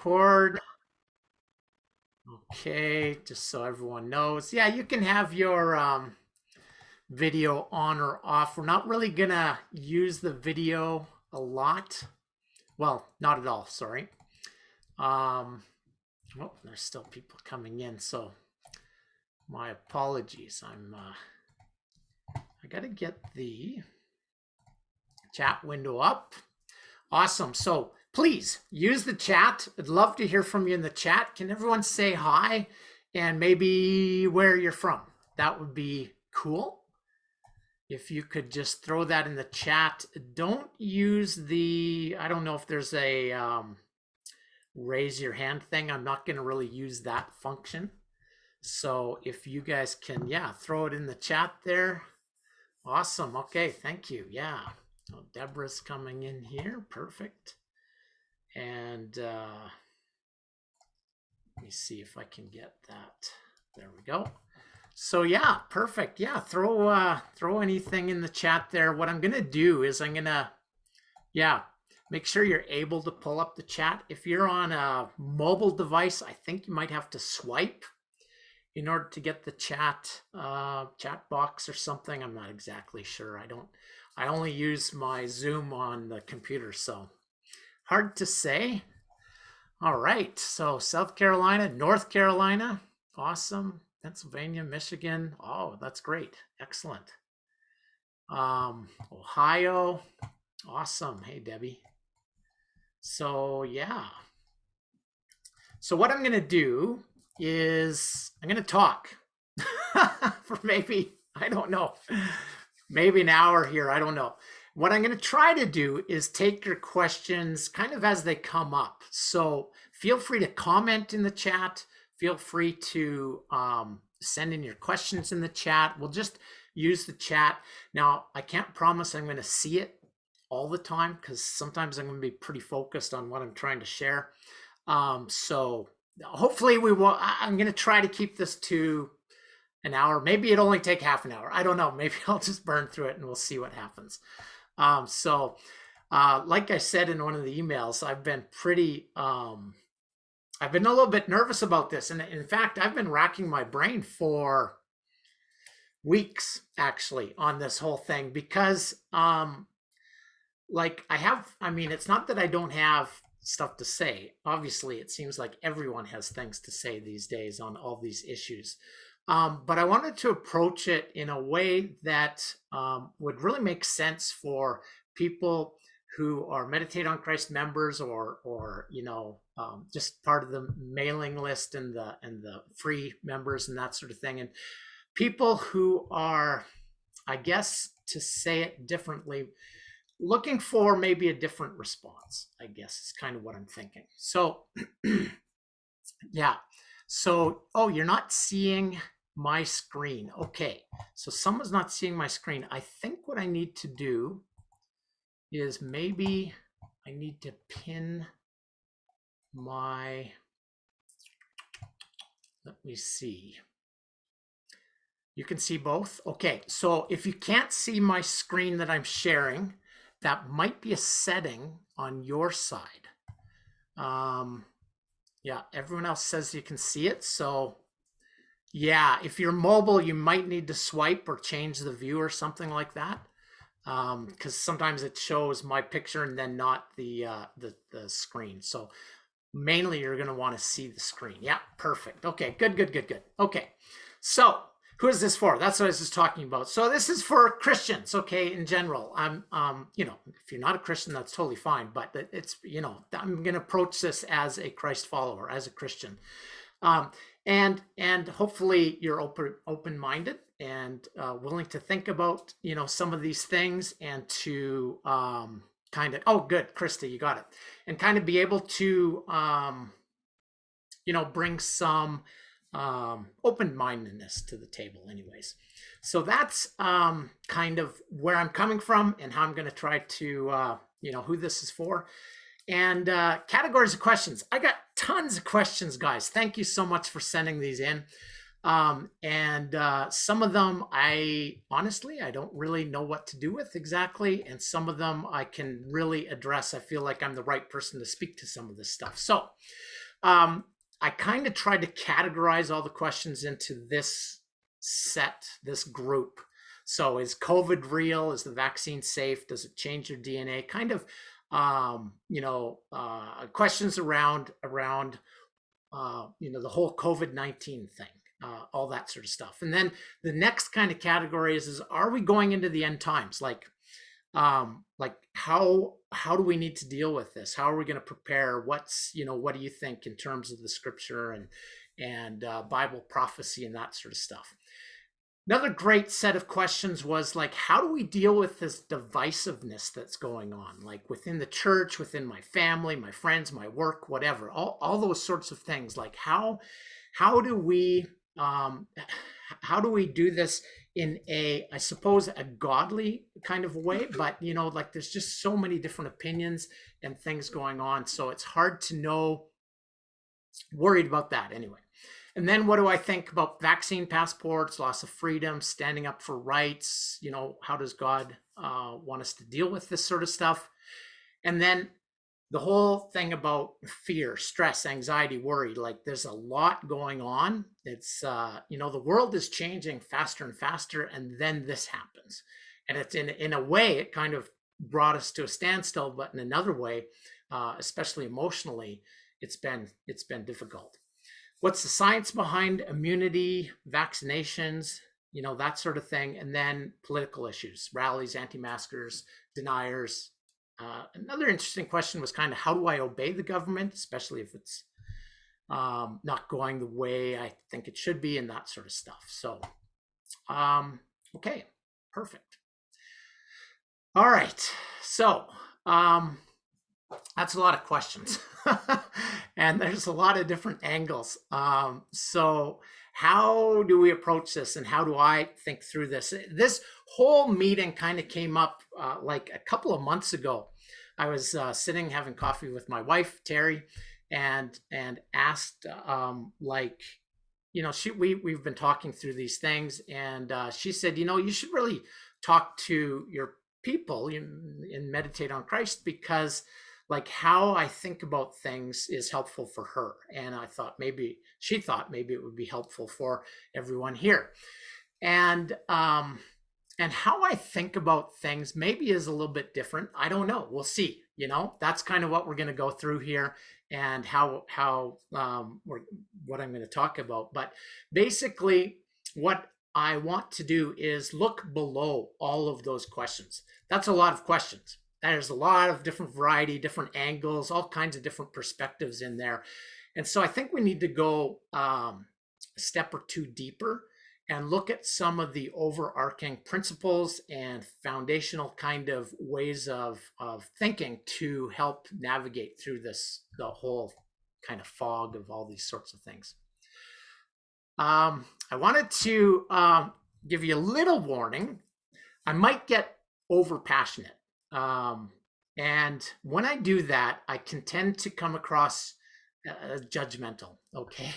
record. Okay, just so everyone knows. Yeah, you can have your video on or off. We're not really gonna use the video a lot. Well, not at all, sorry. Oh, there's still people coming in, so my apologies. I gotta get the chat window up. Awesome. So please use the chat. I'd love to hear from you in the chat. Can everyone say hi and maybe where you're from? That would be cool. If you could just throw that in the chat. Don't use the, I don't know if there's a raise your hand thing. I'm not going to really use that function. So if you guys can, yeah, throw it in the chat there. Awesome. Okay. Thank you. Yeah. Oh, Deborah's coming in here. Perfect. And let me see if I can get that. There we go. So yeah, perfect. Yeah, throw anything in the chat there. What I'm gonna do is I'm gonna, yeah, make sure you're able to pull up the chat. If you're on a mobile device, I think you might have to swipe in order to get the chat box or something. I'm not exactly sure. I only use my Zoom on the computer, so hard to say. All right, so South Carolina, North Carolina, awesome. Pennsylvania, Michigan, oh, that's great, excellent. Ohio, awesome. Hey, Debbie. So yeah. So what I'm gonna do is I'm gonna talk for maybe, I don't know, maybe an hour here, I don't know. What I'm going to try to do is take your questions kind of as they come up. So feel free to comment in the chat. Feel free to send in your questions in the chat. We'll just use the chat. Now, I can't promise I'm going to see it all the time because sometimes I'm going to be pretty focused on what I'm trying to share. So hopefully we will. I'm going to try to keep this to an hour. Maybe it'll only take half an hour. I don't know. Maybe I'll just burn through it and we'll see what happens. Like I said in one of the emails, I've been I've been a little bit nervous about this. And in fact, I've been racking my brain for weeks actually on this whole thing because, it's not that I don't have stuff to say. Obviously, it seems like everyone has things to say these days on all these issues. But I wanted to approach it in a way that would really make sense for people who are Meditate on Christ members or just part of the mailing list and the free members and that sort of thing. And people who are, I guess, to say it differently, looking for maybe a different response, I guess is kind of what I'm thinking. So, yeah. So, oh, you're not seeing my screen. Okay, so someone's not seeing my screen. I think what I need to do is maybe I need to pin my, let me see. You can see both? Okay, so if you can't see my screen that I'm sharing, that might be a setting on your side. Yeah, everyone else says you can see it. So yeah, if you're mobile, you might need to swipe or change the view or something like that. Because sometimes it shows my picture and then not the screen. So mainly you're going to want to see the screen. Yeah, perfect. Okay, good. Okay, so who is this for? That's what I was just talking about. So this is for Christians, okay, in general. If you're not a Christian, that's totally fine. But it's, I'm going to approach this as a Christ follower, as a Christian. And hopefully you're open-minded and willing to think about, some of these things and to kind of, oh, good, Krista, you got it. And kind of be able to, bring some open-mindedness to the table anyways. So that's kind of where I'm coming from and how I'm going to try to, who this is for. And categories of questions. I got tons of questions, guys. Thank you so much for sending these in. And some of them I don't really know what to do with exactly. And some of them I can really address. I feel like I'm the right person to speak to some of this stuff. So I kind of tried to categorize all the questions into this group. So is COVID real? Is the vaccine safe? Does it change your DNA? Kind of, questions around the whole COVID-19 thing, all that sort of stuff. And then the next kind of category is are we going into the end times? Like how do we need to deal with this? How are we going to prepare? What do you think in terms of the scripture and Bible prophecy and that sort of stuff? Another great set of questions was like, how do we deal with this divisiveness that's going on, like within the church, within my family, my friends, my work, whatever, all those sorts of things. Like how do we do this in I suppose, a godly kind of way, but like there's just so many different opinions and things going on, so it's hard to know. Worried about that anyway. And then what do I think about vaccine passports, loss of freedom, standing up for rights? How does God want us to deal with this sort of stuff? And then the whole thing about fear, stress, anxiety, worry, like there's a lot going on. It's, the world is changing faster and faster, and then this happens. And it's in a way, it kind of brought us to a standstill, but in another way, especially emotionally, it's been difficult. What's the science behind immunity, vaccinations, that sort of thing. And then political issues, rallies, anti-maskers, deniers. Another interesting question was kind of, how do I obey the government, especially if it's not going the way I think it should be, and that sort of stuff. So, okay, perfect. All right, so that's a lot of questions. And there's a lot of different angles. So how do we approach this, and how do I think through this? This whole meeting kind of came up like a couple of months ago. I was sitting having coffee with my wife, Terry, and asked we've been talking through these things, and she said, you should really talk to your people and meditate on Christ, because like how I think about things is helpful for her. And she thought maybe it would be helpful for everyone here. And how I think about things maybe is a little bit different. I don't know. We'll see. That's kind of what we're going to go through here, and what I'm going to talk about. But basically, what I want to do is look below all of those questions. That's a lot of questions. There's a lot of different variety, different angles, all kinds of different perspectives in there. And so I think we need to go a step or two deeper and look at some of the overarching principles and foundational kind of ways of thinking to help navigate through the whole kind of fog of all these sorts of things. I wanted to give you a little warning. I might get over passionate. And when I do that, I can tend to come across judgmental. Okay.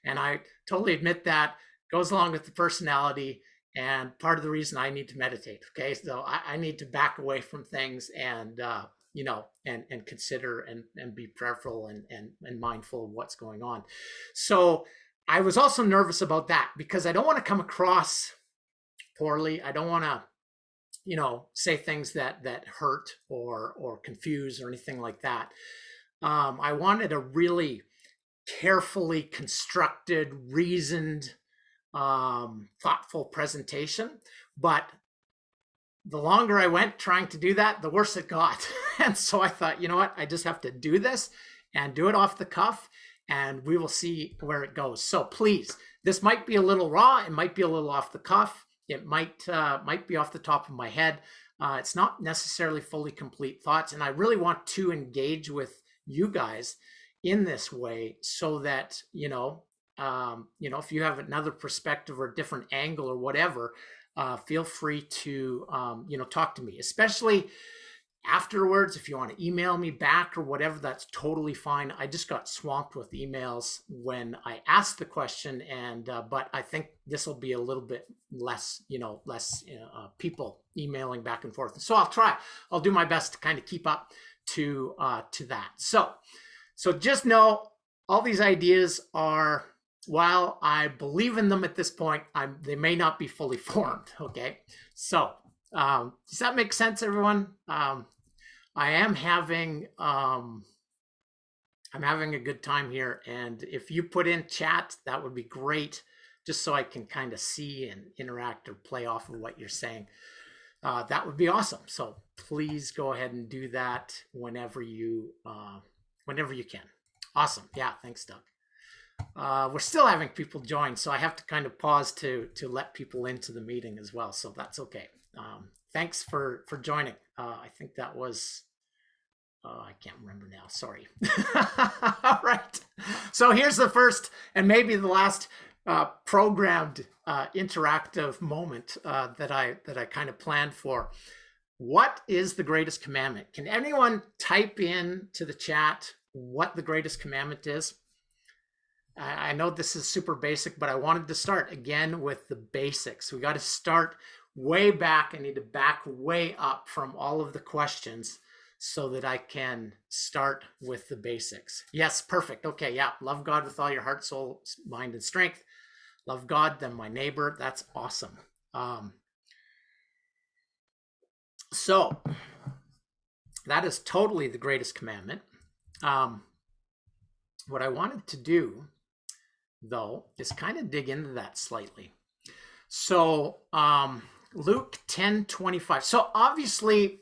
And I totally admit that. Goes along with the personality, and part of the reason I need to meditate. Okay. So I need to back away from things and, and consider and be prayerful and mindful of what's going on. So I was also nervous about that, because I don't want to come across poorly. I don't want to, say things that hurt or confuse or anything like that. I wanted a really carefully constructed, reasoned, thoughtful presentation. But the longer I went trying to do that, the worse it got. And so I thought, you know what, I just have to do this and do it off the cuff, and we will see where it goes. So please, this might be a little raw. It might be a little off the cuff. It might be off the top of my head. It's not necessarily fully complete thoughts. And I really want to engage with you guys in this way, so that, if you have another perspective or a different angle or whatever, feel free to, talk to me, especially afterwards. If you want to email me back or whatever, that's totally fine. I just got swamped with emails when I asked the question, and but I think this will be a little bit less people emailing back and forth. So I'll do my best to kind of keep up to that. So just know all these ideas are, while I believe in them at this point, they may not be fully formed. Okay, so does that make sense, everyone? I am having I'm having a good time here, and if you put in chat, that would be great, just so I can kind of see and interact or play off of what you're saying. That would be awesome. So please go ahead and do that whenever you can. Awesome. Yeah, thanks, Doug. We're still having people join, so I have to kind of pause to let people into the meeting as well. So that's okay. Thanks for joining. I think that was, I can't remember now. Sorry. All right. So here's the first and maybe the last programmed interactive moment that I kind of planned for. What is the greatest commandment? Can anyone type in to the chat what the greatest commandment is? I know this is super basic, but I wanted to start again with the basics. We got to start way back. I need to back way up from all of the questions so that I can start with the basics. Yes, perfect. Okay, yeah. Love God with all your heart, soul, mind, and strength. Love God, then my neighbor. That's awesome. So that is totally the greatest commandment. What I wanted to do, though, is kind of dig into that slightly. So Luke 10:25. So obviously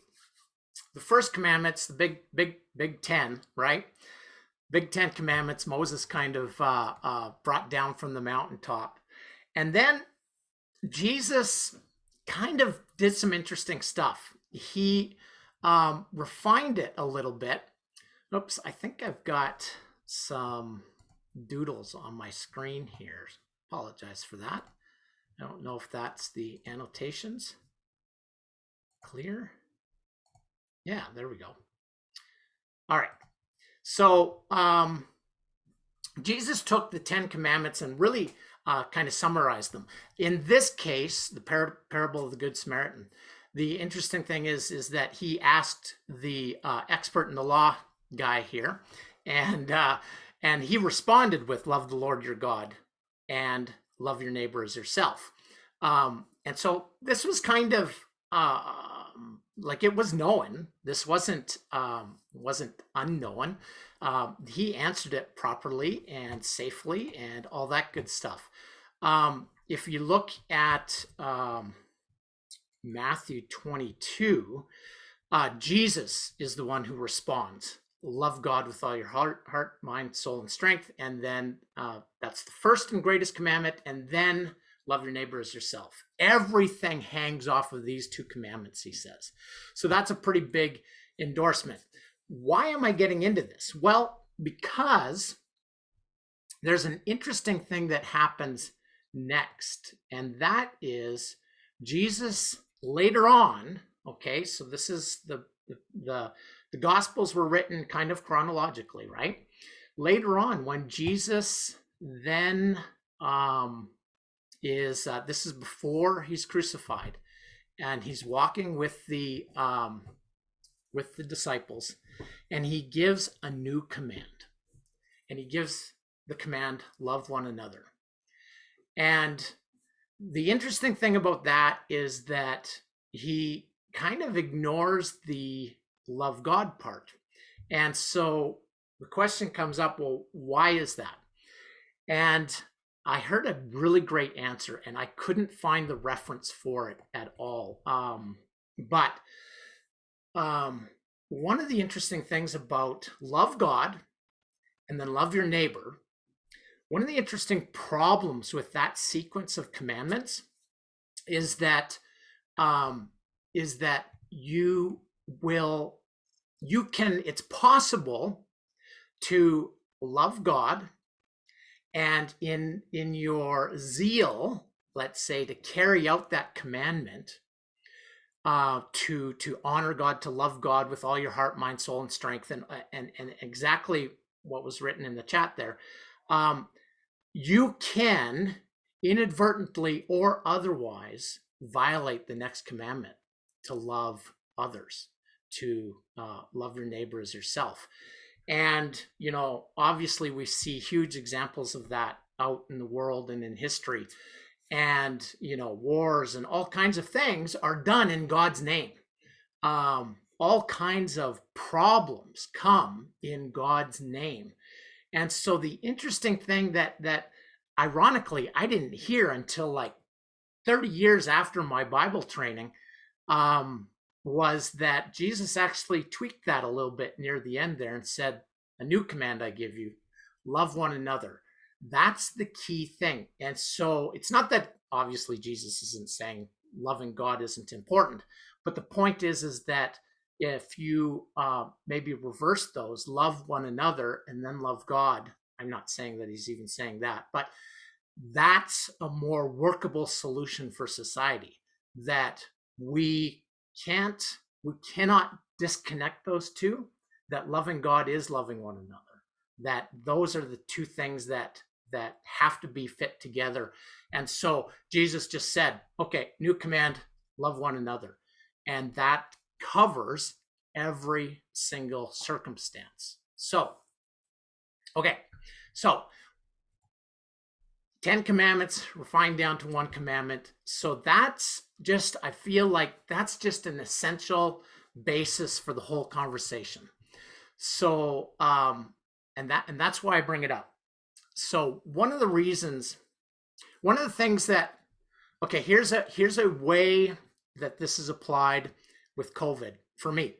the first commandment's the big 10, right? Big 10 commandments Moses kind of brought down from the mountaintop. And then Jesus kind of did some interesting stuff. He refined it a little bit. Oops, I think I've got some doodles on my screen here. Apologize for that. I don't know if that's the annotations. Clear? Yeah, there we go. All right. So Jesus took the 10 commandments and really kind of summarized them. In this case, the parable of the Good Samaritan, the interesting thing is that he asked the expert in the law guy here, and he responded with love the Lord your God and love your neighbor as yourself. And so this was kind of like it was known. This wasn't unknown. He answered it properly and safely and all that good stuff. If you look at Matthew 22, Jesus is the one who responds. Love God with all your heart, mind, soul, and strength. And then that's the first and greatest commandment. And then love your neighbor as yourself. Everything hangs off of these two commandments, he says. So that's a pretty big endorsement. Why am I getting into this? Well, because there's an interesting thing that happens next. And that is Jesus later on, okay, so this is the Gospels were written kind of chronologically, right? Later on, when Jesus then this is before he's crucified, and he's walking with the disciples, and he gives a new command, and he gives the command, love one another. And the interesting thing about that is that he kind of ignores the love God part. And so the question comes up, well, why is that? And I heard a really great answer, and I couldn't find the reference for it at all. But one of the interesting things about love God and then love your neighbor, one of the interesting problems with that sequence of commandments is that it's possible to love God and in your zeal, let's say, to carry out that commandment, to honor God, to love God with all your heart, mind, soul, and strength, and exactly what was written in the chat there, you can inadvertently or otherwise violate the next commandment, to love others, to love your neighbor as yourself. And, obviously we see huge examples of that out in the world and in history. And, wars and all kinds of things are done in God's name. All kinds of problems come in God's name. And so the interesting thing that ironically I didn't hear until like 30 years after my Bible training, um, was that Jesus actually tweaked that a little bit near the end there and said, "A new command I give you, love one another." That's the key thing. And so it's not that obviously Jesus isn't saying loving God isn't important, but the point is that if you maybe reverse those, love one another and then love God. I'm not saying that he's even saying that, but that's a more workable solution for society, that we cannot disconnect those two, that loving God is loving one another, that those are the two things that have to be fit together. And so Jesus just said, okay, new command, love one another. And that covers every single circumstance. So, okay, so 10 commandments refined down to one commandment. So that's just, I feel like that's just an essential basis for the whole conversation. So, and that's why I bring it up. So one of the things that, okay, here's a way that this is applied with COVID for me.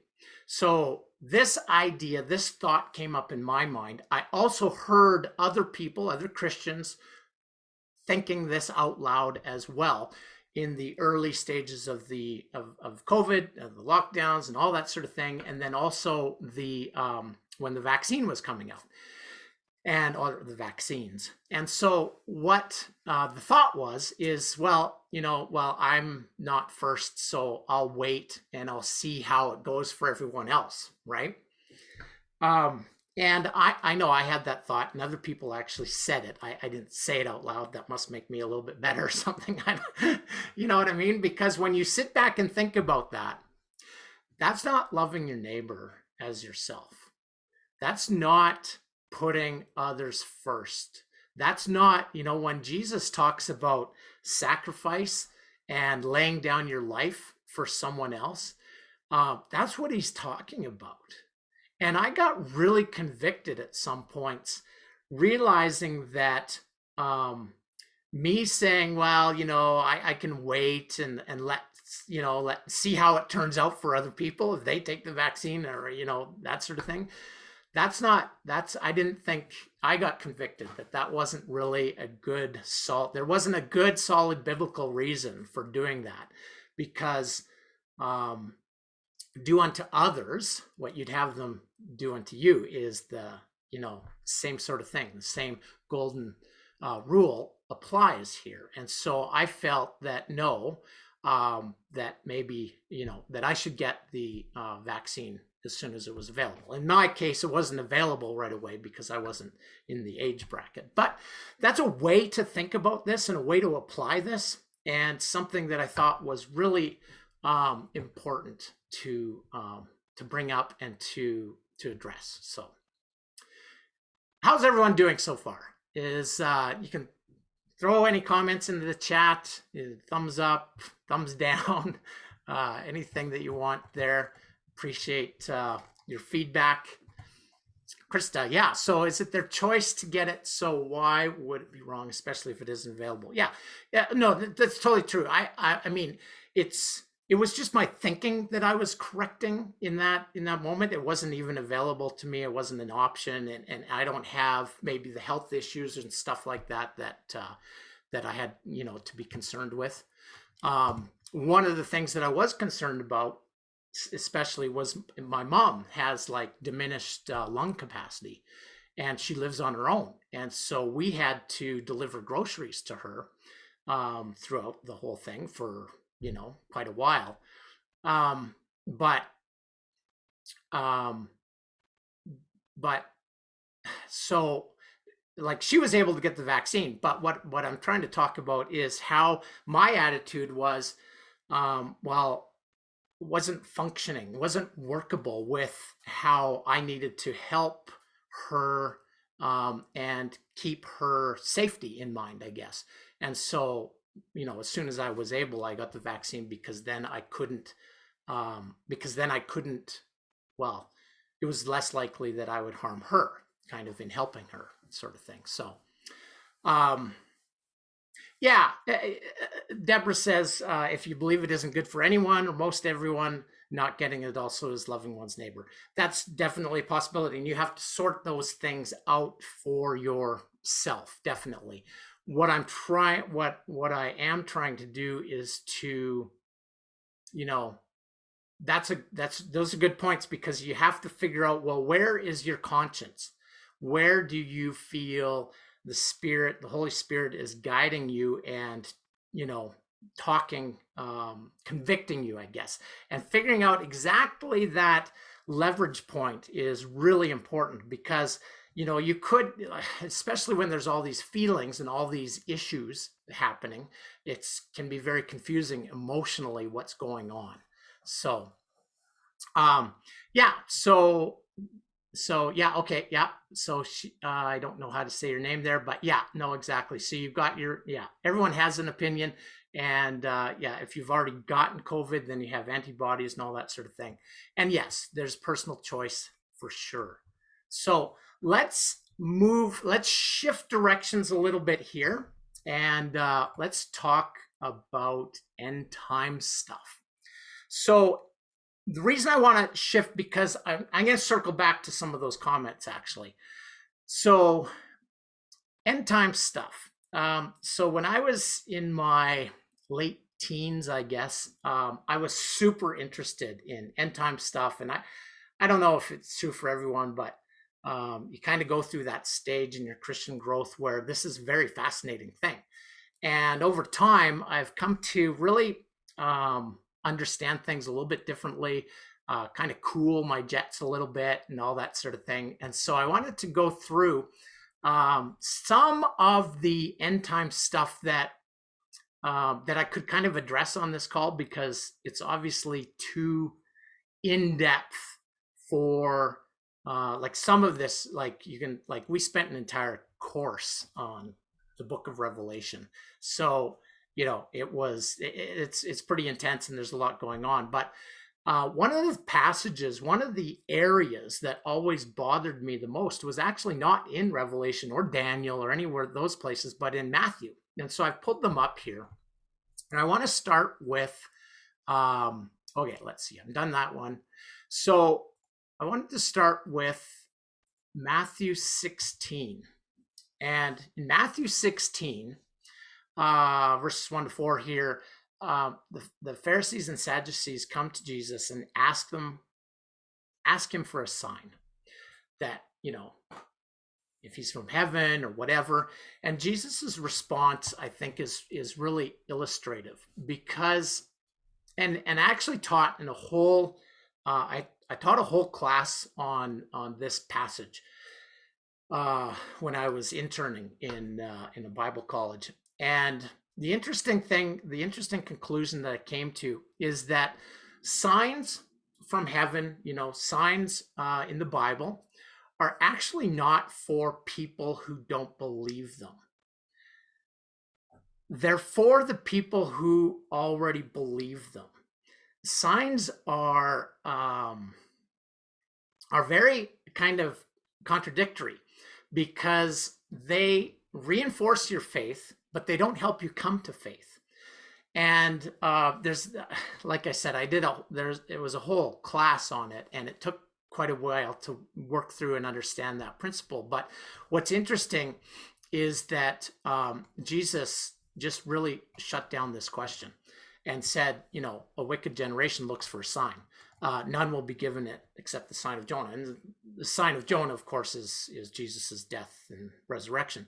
So this idea, this thought came up in my mind. I also heard other people, other Christians, thinking this out loud as well in the early stages of the of COVID, of the lockdowns and all that sort of thing, and then also the when the vaccine was coming out, and or the vaccines. And so what the thought is, well, I'm not first, so I'll wait and I'll see how it goes for everyone else, right? And I know I had that thought, and other people actually said it. I didn't say it out loud. That must make me a little bit better or something. You know what I mean? Because when you sit back and think about that, that's not loving your neighbor as yourself. That's not putting others first. That's not, when Jesus talks about sacrifice and laying down your life for someone else, that's what he's talking about. And I got really convicted at some points, realizing that me saying, well, I can wait and let see how it turns out for other people if they take the vaccine, or, that sort of thing. I didn't think, I got convicted that wasn't really there wasn't a good solid biblical reason for doing that, because do unto others what you'd have them do unto you is the same sort of thing. The same golden rule applies here. And so I felt that that maybe that I should get the vaccine as soon as it was available. In my case, it wasn't available right away because I wasn't in the age bracket. But that's a way to think about this and a way to apply this, and something that I thought was really important to bring up and to address. So, how's everyone doing so far? You can throw any comments into the chat, thumbs up, thumbs down, anything that you want there. Appreciate your feedback. Krista, yeah. So is it their choice to get it? So why would it be wrong, especially if it isn't available? Yeah. No, that's totally true. I mean, it was just my thinking that I was correcting in that moment. It wasn't even available to me. It wasn't an option, and I don't have maybe the health issues and stuff like that I had to be concerned with. One of the things that I was concerned about, especially, was my mom has like diminished lung capacity, and she lives on her own, and so we had to deliver groceries to her throughout the whole thing for quite a while. But so like she was able to get the vaccine, but what I'm trying to talk about is how my attitude was, wasn't functioning, wasn't workable with how I needed to help her and keep her safety in mind, I guess. And so, as soon as I was able, I got the vaccine because then I couldn't, well, it was less likely that I would harm her, kind of in helping her, sort of thing. So, um, yeah, Deborah says, if you believe it isn't good for anyone or most everyone, not getting it also is loving one's neighbor. That's definitely a possibility. And you have to sort those things out for yourself, definitely. What I am trying to do is to, those are good points, because you have to figure out, well, where is your conscience? Where do you feel the Holy Spirit is guiding you and, talking, convicting you, I guess, and figuring out exactly that leverage point is really important, because, you could, especially when there's all these feelings and all these issues happening, it can be very confusing emotionally what's going on. So, yeah, so yeah, okay, yeah. So I don't know how to say your name there, but yeah, no, exactly. So you've got everyone has an opinion, and yeah, if you've already gotten COVID, then you have antibodies and all that sort of thing. And yes, there's personal choice for sure. So let's shift directions a little bit here, and let's talk about end time stuff. So the reason I want to shift, because I'm going to circle back to some of those comments, actually. So, end time stuff. So when I was in my late teens, I guess, I was super interested in end time stuff. And I don't know if it's true for everyone, but you kind of go through that stage in your Christian growth where this is a very fascinating thing. And over time, I've come to really understand things a little bit differently, kind of cool my jets a little bit and all that sort of thing. And so I wanted to go through some of the end time stuff that I could kind of address on this call, because it's obviously too in depth for like some of this. Like we spent an entire course on the book of Revelation, so it's pretty intense and there's a lot going on. But one of the passages, one of the areas that always bothered me the most was actually not in Revelation or Daniel or anywhere those places, but in Matthew. And so I've pulled them up here, and I want to start with okay, let's see, I've done that one. So I wanted to start with Matthew 16. And in Matthew 16, verses 1 to 4 here, the Pharisees and Sadducees come to Jesus and ask him for a sign that, if he's from heaven or whatever. And Jesus's response, I think, is really illustrative, because, and I actually taught in a whole, I taught a whole class on this passage when I was interning in a Bible college. And the interesting conclusion that I came to is that signs from heaven, signs in the Bible, are actually not for people who don't believe them. They're for the people who already believe them. Signs are very kind of contradictory, because they reinforce your faith, but they don't help you come to faith. And there's, like I said, it was a whole class on it, and it took quite a while to work through and understand that principle. But what's interesting is that Jesus just really shut down this question and said, a wicked generation looks for a sign. None will be given it except the sign of Jonah. And the sign of Jonah, of course, is Jesus's death and resurrection.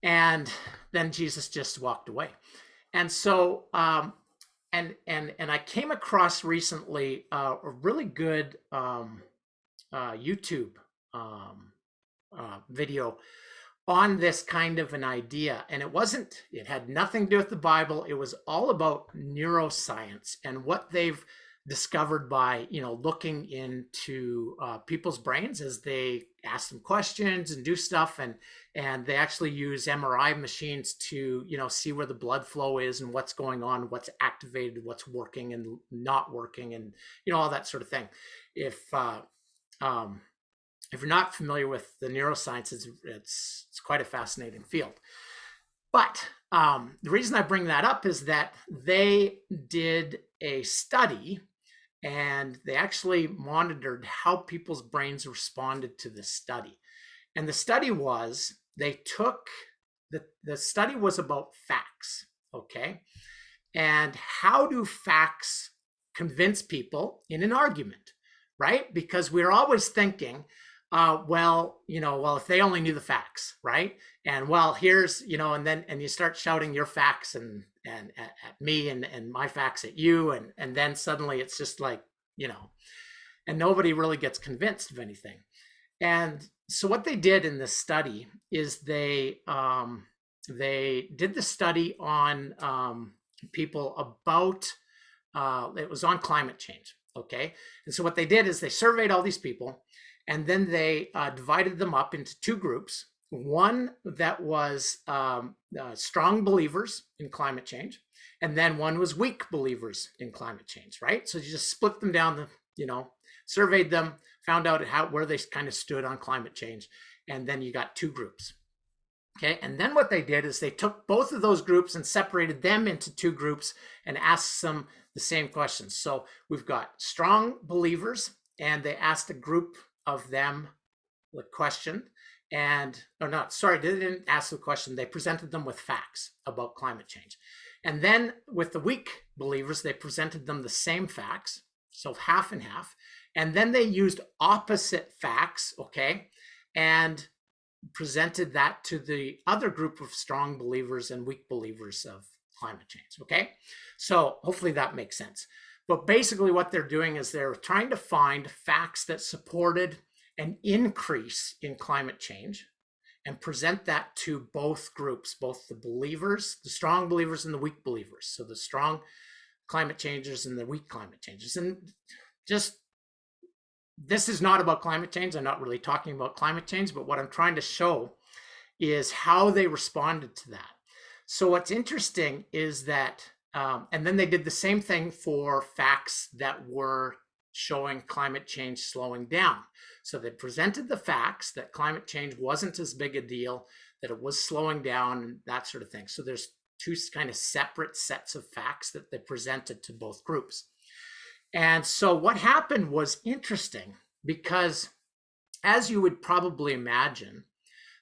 And then Jesus just walked away. And so, and I came across recently a really good YouTube video on this kind of an idea. And it had nothing to do with the Bible. It was all about neuroscience and what they've discovered by, looking into people's brains as they ask them questions and do stuff, and they actually use MRI machines to, you know, see where the blood flow is and what's going on, what's activated, what's working and not working, and, you know, all that sort of thing. If you're not familiar with the neuroscience, it's quite a fascinating field. But the reason I bring that up is that they did a study, and they actually monitored how people's brains responded to this study. And the study was, they took, the study was about facts, okay? And how do facts convince people in an argument, right? Because we're always thinking, well, you know, well, if they only knew the facts, right? And well, here's, you know, and you start shouting your facts and at me and my facts at you, and then suddenly it's just like, you know, and nobody really gets convinced of anything. And so what they did in this study is they did the study on people about it was on climate change, okay? And so what they did is they surveyed all these people, and then they divided them up into two groups. One that was strong believers in climate change, and then one was weak believers in climate change, right? So you just split them down, you know, surveyed them, found out where they kind of stood on climate change, and then you got two groups. Okay, and then what they did is they took both of those groups and separated them into two groups and asked them the same questions. So we've got strong believers, and they asked a group of them the question, and, or not, sorry, they didn't ask the question, they presented them with facts about climate change. And then with the weak believers, they presented them the same facts, so half and half, and then they used opposite facts, okay, and presented that to the other group of strong believers and weak believers of climate change, okay? So hopefully that makes sense. But basically what they're doing is they're trying to find facts that supported an increase in climate change and present that to both groups, both the believers, the strong believers and the weak believers. So the strong climate changers and the weak climate changers. And just, this is not about climate change. I'm not really talking about climate change, but what I'm trying to show is how they responded to that. So what's interesting is that, and then they did the same thing for facts that were showing climate change slowing down. So they presented the facts that climate change wasn't as big a deal, that it was slowing down, and that sort of thing. So there's two kind of separate sets of facts that they presented to both groups. And so what happened was interesting because, as you would probably imagine,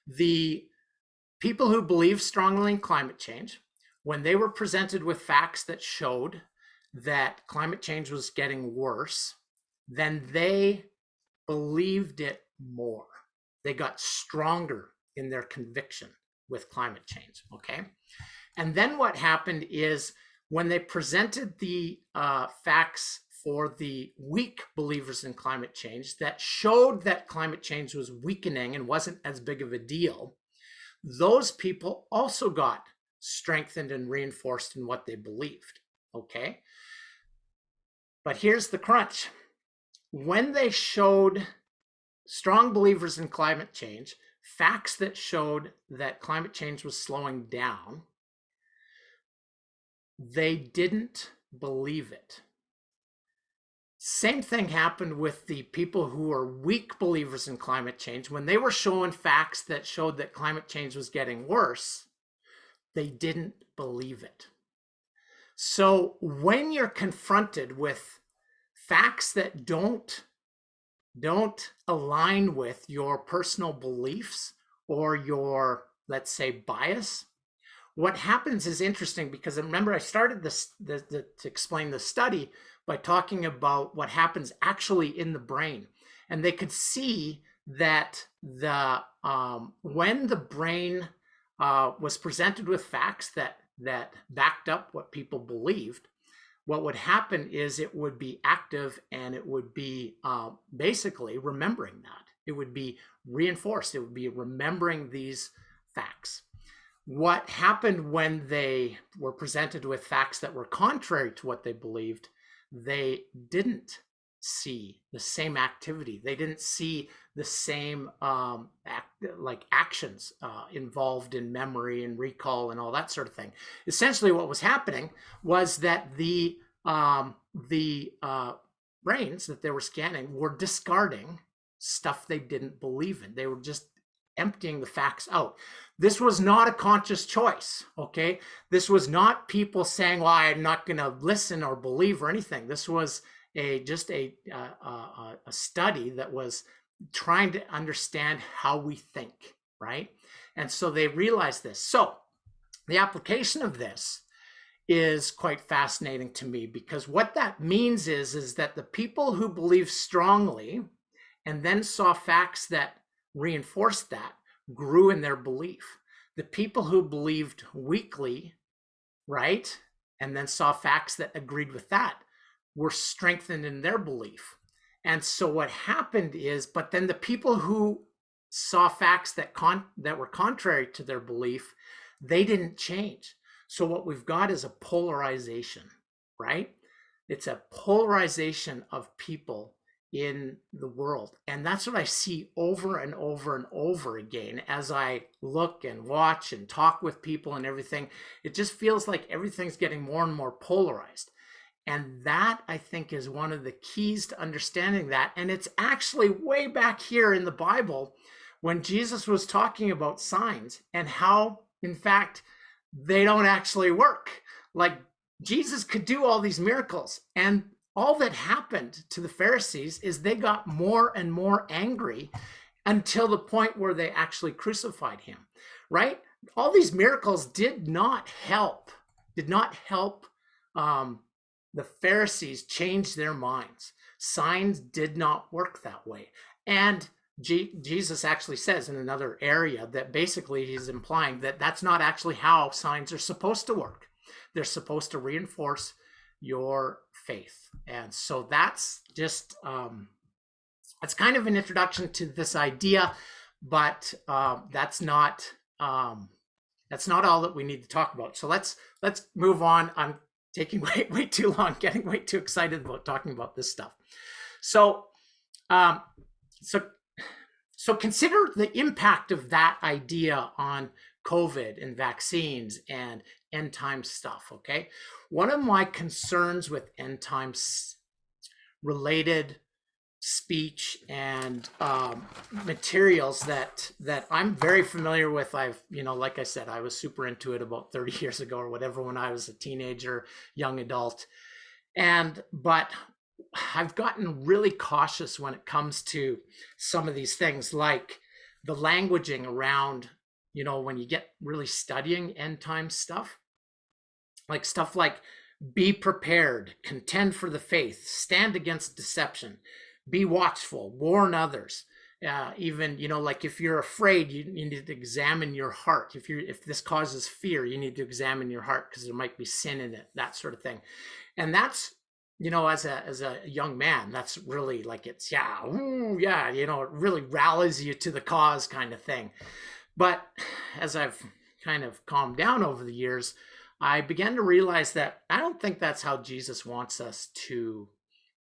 the people who believe strongly in climate change, when they were presented with facts that showed that climate change was getting worse, then they believed it more. They got stronger in their conviction with climate change, okay? And then what happened is when they presented the facts for the weak believers in climate change that showed that climate change was weakening and wasn't as big of a deal, those people also got strengthened and reinforced in what they believed, okay? But here's the crunch. When they showed strong believers in climate change facts that showed that climate change was slowing down, they didn't believe it. Same thing happened with the people who are weak believers in climate change. When they were showing facts that showed that climate change was getting worse, they didn't believe it. So when you're confronted with facts that don't align with your personal beliefs or your, let's say, bias, what happens is interesting, because remember I started to explain the study by talking about what happens actually in the brain. And they could see that when the brain was presented with facts that backed up what people believed, what would happen is it would be active and it would be basically remembering that. It would be reinforced. It would be remembering these facts. What happened when they were presented with facts that were contrary to what they believed, they didn't see the same activity. They didn't see the same actions involved in memory and recall and all that sort of thing. Essentially, what was happening was that the brains that they were scanning were discarding stuff they didn't believe in. They were just emptying the facts out. This was not a conscious choice, okay? This was not people saying, well, I'm not going to listen or believe or anything. This was just a study that was trying to understand how we think, right? And so they realized this. So the application of this is quite fascinating to me, because what that means is that the people who believe strongly and then saw facts that reinforced that grew in their belief. The people who believed weakly, right, and then saw facts that agreed with that, were strengthened in their belief. And so what happened is, but then the people who saw facts that were contrary to their belief, they didn't change. So what we've got is a polarization, right? It's a polarization of people in the world. And that's what I see over and over and over again as I look and watch and talk with people and everything. It just feels like everything's getting more and more polarized. And that, I think, is one of the keys to understanding that. And it's actually way back here in the Bible when Jesus was talking about signs and how, in fact, they don't actually work. Like, Jesus could do all these miracles, and all that happened to the Pharisees is they got more and more angry until the point where they actually crucified him, right? All these miracles did not help the Pharisees change their minds. Signs did not work that way. And Jesus actually says in another area that basically he's implying that that's not actually how signs are supposed to work. They're supposed to reinforce your faith. And so that's just, it's kind of an introduction to this idea, but that's not all that we need to talk about. So let's move on. I'm taking way too long, getting way too excited about talking about this stuff. So consider the impact of that idea on COVID and vaccines and end time stuff, okay? One of my concerns with end times related speech and materials that I'm very familiar with. I've, like I said, I was super into it about 30 years ago or whatever when I was a teenager, young adult. But I've gotten really cautious when it comes to some of these things, like the languaging around, when you get really studying end time stuff, like stuff like be prepared, contend for the faith, stand against deception, be watchful, warn others. Even, like if you're afraid, you need to examine your heart. If this causes fear, you need to examine your heart because there might be sin in it, that sort of thing. And that's, as a young man, that's really like it really rallies you to the cause kind of thing. But as I've kind of calmed down over the years, I began to realize that I don't think that's how Jesus wants us to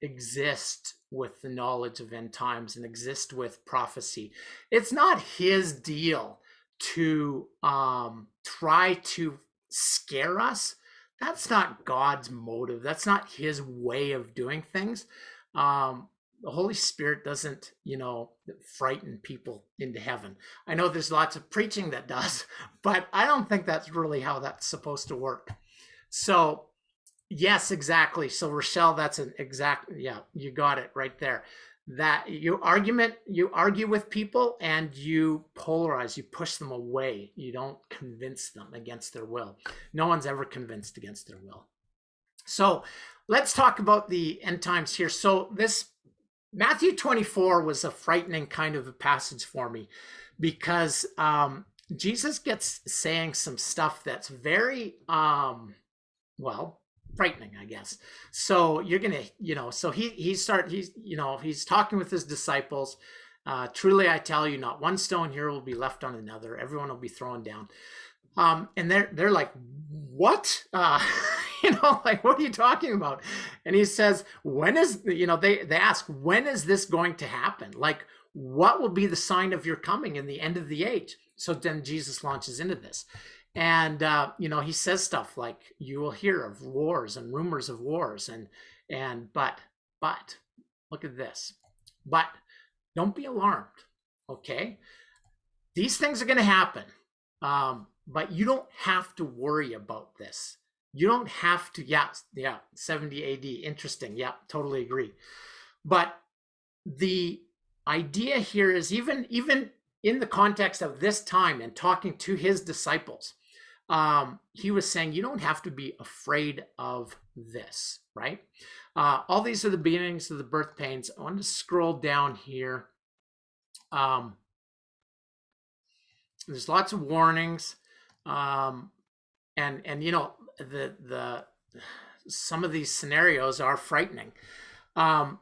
exist with the knowledge of end times and exist with prophecy. It's not his deal to try to scare us. That's not God's motive. That's not his way of doing things. The Holy Spirit doesn't, frighten people into heaven. I know there's lots of preaching that does, but I don't think that's really how that's supposed to work. So, yes, exactly. So, Rochelle, that's an exact, you got it right there. That you argue with people and you polarize, you push them away. You don't convince them against their will. No one's ever convinced against their will. So let's talk about the end times here. So this Matthew 24 was a frightening kind of a passage for me because Jesus gets saying some stuff that's very, frightening, I guess. So you're going to, so he's talking with his disciples. Truly, I tell you, not one stone here will be left on another. Everyone will be thrown down. And they're like, what? Like, what are you talking about? And he says, when is, they ask, when is this going to happen? Like, what will be the sign of your coming in the end of the age? So then Jesus launches into this. And, he says stuff like, you will hear of wars and rumors of wars. But, look at this. But don't be alarmed, okay? These things are going to happen. But you don't have to worry about this. You don't have to, yeah, 70 AD, interesting. Yeah, totally agree. But the idea here is even in the context of this time and talking to his disciples, he was saying, you don't have to be afraid of this, right? All these are the beginnings of the birth pains. I want to scroll down here. There's lots of warnings. And the some of these scenarios are frightening. But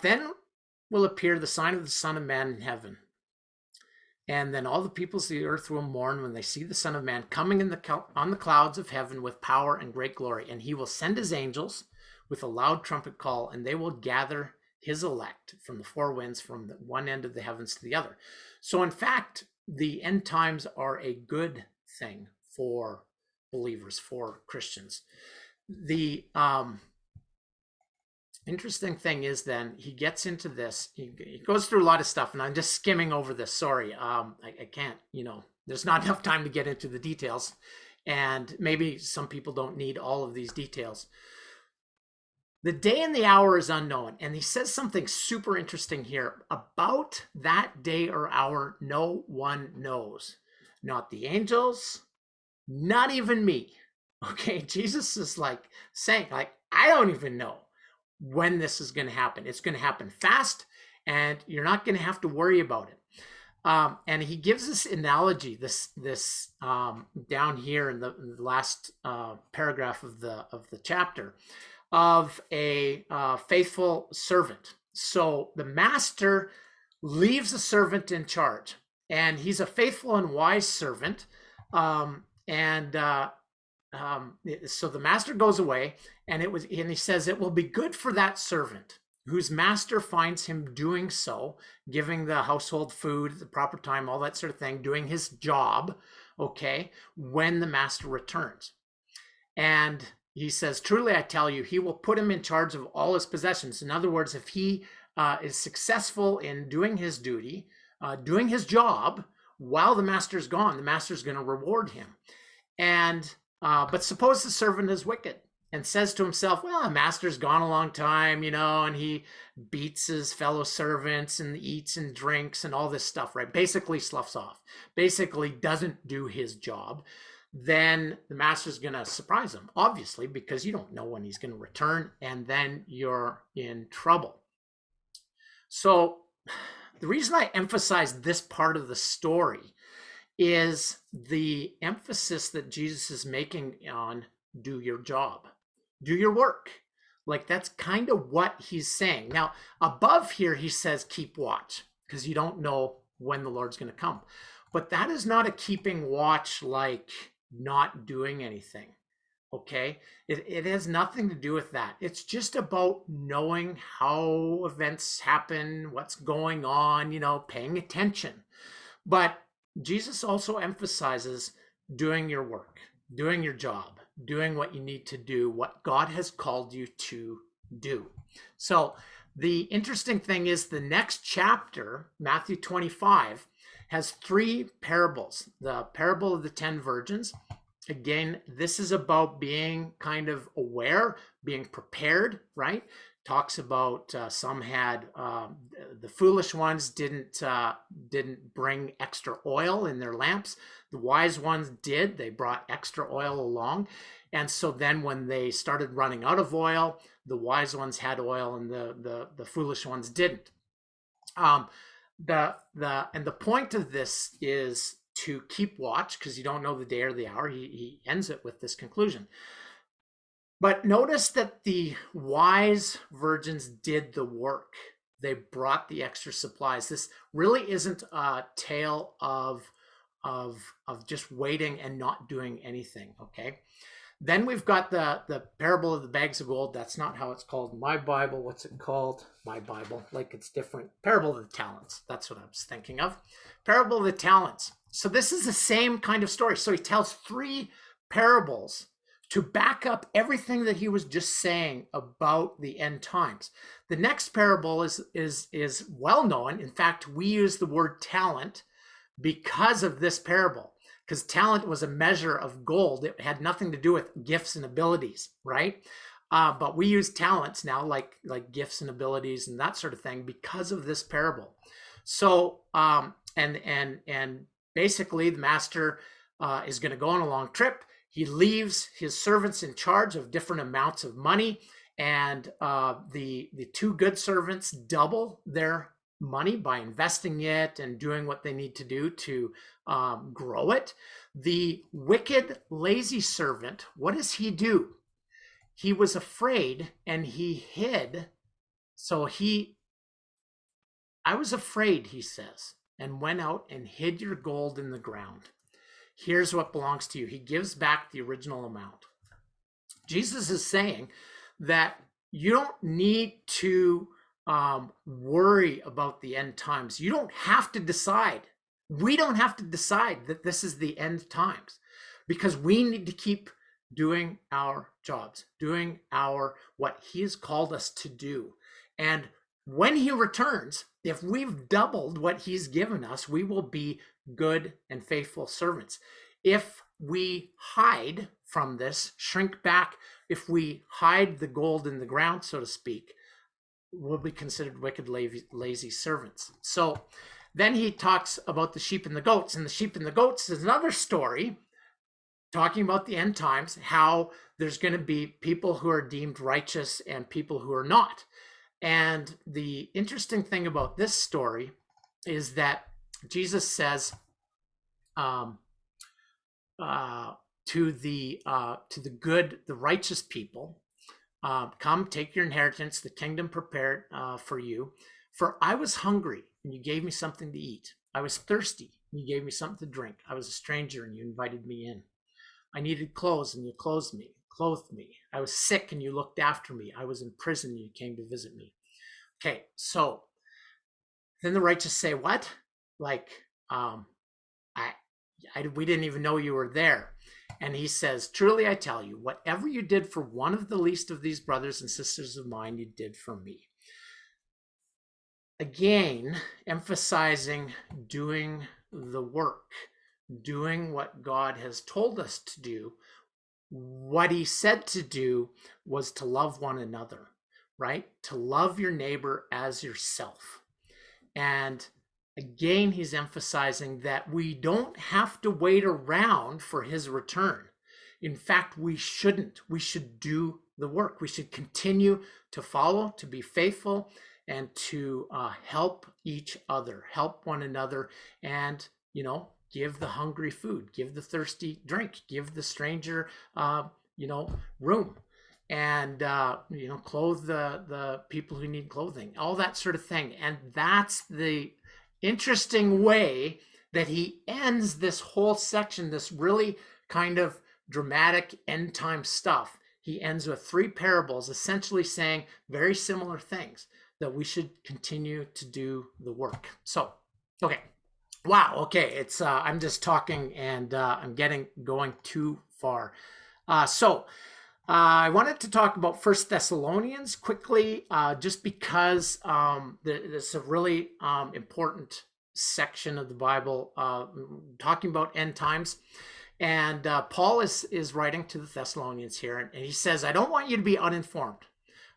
then will appear the sign of the Son of Man in heaven. And then all the peoples of the earth will mourn when they see the Son of Man coming on the clouds of heaven with power and great glory. And he will send his angels with a loud trumpet call, and they will gather his elect from the four winds, from the one end of the heavens to the other. So in fact, the end times are a good thing for believers, for Christians. The interesting thing is then he gets into this, he goes through a lot of stuff, and I'm just skimming over this. Sorry. I can't, there's not enough time to get into the details, and maybe some people don't need all of these details. The day and the hour is unknown. And he says something super interesting here. About that day or hour, no one knows. Not the angels, not even me. Okay, Jesus is like saying, like, I don't even know when this is going to happen. It's going to happen fast, and you're not going to have to worry about it. And he gives this analogy, this down here in the last paragraph of the chapter, of a faithful servant. So the master leaves a servant in charge, and he's a faithful and wise servant. So the master goes away, and he says it will be good for that servant whose master finds him doing so, giving the household food at the proper time, all that sort of thing, doing his job, okay, when the master returns. And he says, truly, I tell you, he will put him in charge of all his possessions. In other words, if he is successful in doing his duty, doing his job while the master's gone, the master's going to reward him. And but suppose the servant is wicked and says to himself, well, the master's gone a long time, and he beats his fellow servants and eats and drinks and all this stuff, right? Basically sloughs off, basically doesn't do his job. Then the master's going to surprise him, obviously, because you don't know when he's going to return, and then you're in trouble. So the reason I emphasize this part of the story is the emphasis that Jesus is making on do your job, do your work. Like, that's kind of what he's saying. Now, above here, he says, keep watch, because you don't know when the Lord's going to come. But that is not a keeping watch like not doing anything, okay? It has nothing to do with that. It's just about knowing how events happen, what's going on, paying attention. But Jesus also emphasizes doing your work, doing your job, doing what you need to do, what God has called you to do. So the interesting thing is the next chapter, Matthew 25, has three parables. The parable of the 10 virgins. Again, this is about being kind of aware, being prepared, right? Talks about some had, the foolish ones didn't bring extra oil in their lamps. The wise ones did. They brought extra oil along. And so then when they started running out of oil, the wise ones had oil and the foolish ones didn't. The point of this is to keep watch, because you don't know the day or the hour. He ends it with this conclusion. But notice that the wise virgins did the work. They brought the extra supplies. This really isn't a tale of just waiting and not doing anything, okay? Then we've got the parable of the bags of gold. That's not how it's called in my Bible. What's it called? My Bible, like it's different. Parable of the talents. That's what I was thinking of. Parable of the talents. So this is the same kind of story. So he tells three parables to back up everything that he was just saying about the end times. The next parable is well known. In fact, we use the word talent because of this parable, because talent was a measure of gold. It had nothing to do with gifts and abilities, right? But we use talents now, like gifts and abilities and that sort of thing, because of this parable. So and basically the master is going to go on a long trip. He leaves his servants in charge of different amounts of money, and the two good servants double their money by investing it and doing what they need to do to grow it. The wicked, lazy servant, what does he do? He was afraid and he hid. So I was afraid, he says, and went out and hid your gold in the ground. Here's what belongs to you. He gives back the original amount. Jesus is saying that you don't need to worry about the end times. You don't have to decide. We don't have to decide that this is the end times, because we need to keep doing our jobs, doing what he has called us to do. And when he returns, if we've doubled what he's given us, we will be good and faithful servants. If we hide from this, shrink back, if we hide the gold in the ground, so to speak, we'll be considered wicked, lazy servants. So then he talks about the sheep and the goats, and the sheep and the goats is another story talking about the end times, how there's going to be people who are deemed righteous and people who are not. And the interesting thing about this story is that Jesus says to the good, the righteous people, come, take your inheritance, the kingdom prepared for you. For I was hungry, and you gave me something to eat. I was thirsty, and you gave me something to drink. I was a stranger, and you invited me in. I needed clothes, and you clothed me. I was sick, and you looked after me. I was in prison, and you came to visit me. Okay, so then the righteous say, what? Like, we didn't even know you were there. And he says, truly I tell you, whatever you did for one of the least of these brothers and sisters of mine, you did for me. Again, emphasizing doing the work, doing what God has told us to do. What he said to do was to love one another, right? To love your neighbor as yourself. And again, he's emphasizing that we don't have to wait around for his return. In fact, we shouldn't. We should do the work. We should continue to follow, to be faithful, and to help each other, help one another, and, give the hungry food, give the thirsty drink, give the stranger, room, and, clothe the people who need clothing, all that sort of thing. And that's the interesting way that he ends this whole section, this really kind of dramatic end time stuff. He ends with three parables, essentially saying very similar things, that we should continue to do the work. So, okay. Wow. Okay. It's, I'm just talking and I'm going too far. I wanted to talk about First Thessalonians quickly, just because it's a really important section of the Bible talking about end times. And Paul is writing to the Thessalonians here, and he says, I don't want you to be uninformed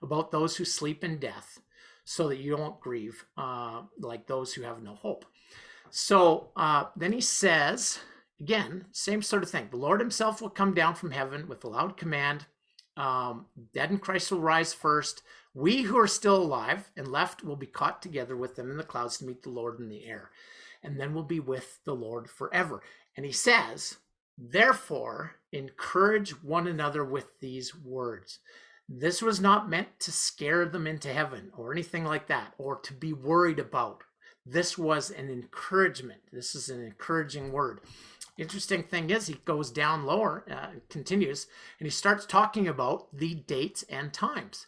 about those who sleep in death, so that you don't grieve like those who have no hope. So then he says, again, same sort of thing. The Lord himself will come down from heaven with a loud command. Dead in Christ will rise first. We who are still alive and left will be caught together with them in the clouds to meet the Lord in the air. And then we'll be with the Lord forever. And he says, therefore, encourage one another with these words. This was not meant to scare them into heaven or anything like that, or to be worried about. This was an encouragement. This is an encouraging word. interesting thing is he goes down lower, continues, and he starts talking about the dates and times.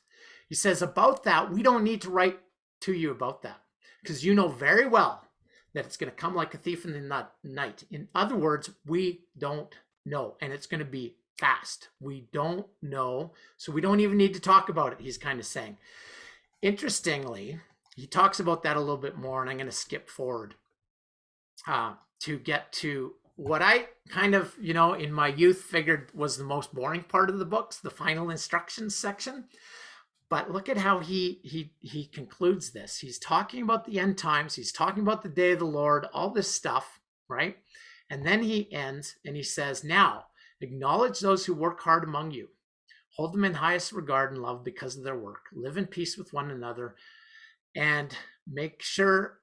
He says, about that, we don't need to write to you about that, because you know very well that it's going to come like a thief in the night. In other words, we don't know, and it's going to be fast. We don't know, so we don't even need to talk about it, he's kind of saying. Interestingly, he talks about that a little bit more, and I'm going to skip forward to get to what I kind of, in my youth figured was the most boring part of the books, the final instructions section. But look at how he concludes this. He's talking about the end times. He's talking about the day of the Lord, all this stuff, right? And then he ends and he says, now, acknowledge those who work hard among you. Hold them in highest regard and love because of their work. Live in peace with one another and make sure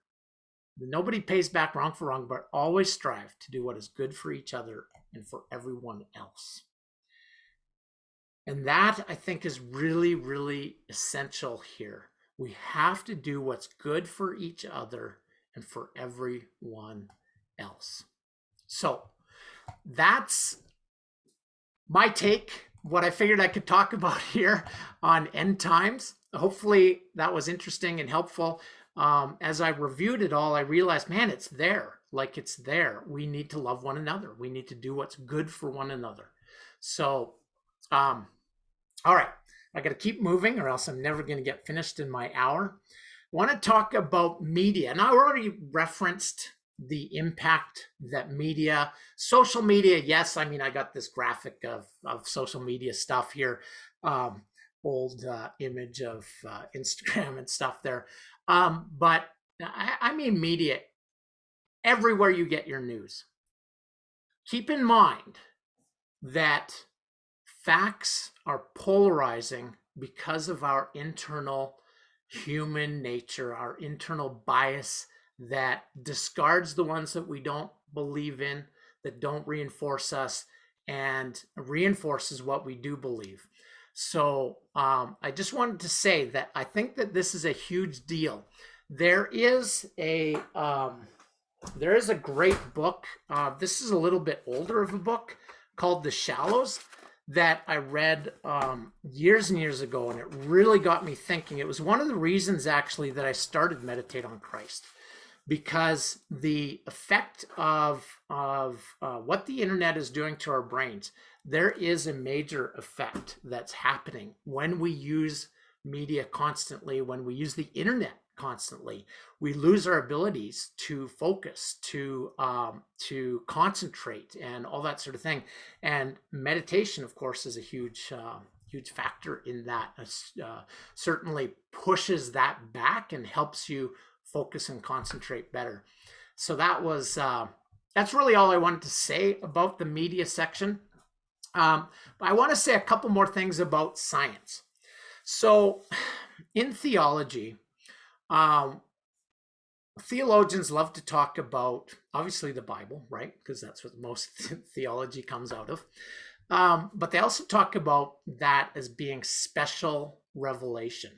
that nobody pays back wrong for wrong, but always strive to do what is good for each other and for everyone else. And that, I think, is really, really essential here. We have to do what's good for each other and for everyone else. So that's my take, what I figured I could talk about here on end times. Hopefully that was interesting and helpful. As I reviewed it all, I realized, man, it's there. Like, it's there. We need to love one another. We need to do what's good for one another. So, all right, I got to keep moving or else I'm never going to get finished in my hour. I want to talk about media. And I already referenced the impact that media, social media, yes, I mean, I got this graphic of social media stuff here, old image of Instagram and stuff there. But I mean media, everywhere you get your news. Keep in mind that facts are polarizing because of our internal human nature, our internal bias that discards the ones that we don't believe in, that don't reinforce us, and reinforces what we do believe. So I just wanted to say that I think that this is a huge deal. There is a great book. This is a little bit older of a book called The Shallows that I read years and years ago, and it really got me thinking. It was one of the reasons, actually, that I started Meditate on Christ, because the effect of what the internet is doing to our brains, there is a major effect that's happening when we use media constantly, when we use the internet constantly. We lose our abilities to focus, to concentrate, and all that sort of thing. And meditation, of course, is a huge factor in that. Certainly pushes that back and helps you focus and concentrate better. So that's really all I wanted to say about the media section. But I want to say a couple more things about science. So in theology, theologians love to talk about, obviously, the Bible, right? Because that's what most theology comes out of. But they also talk about that as being special revelation,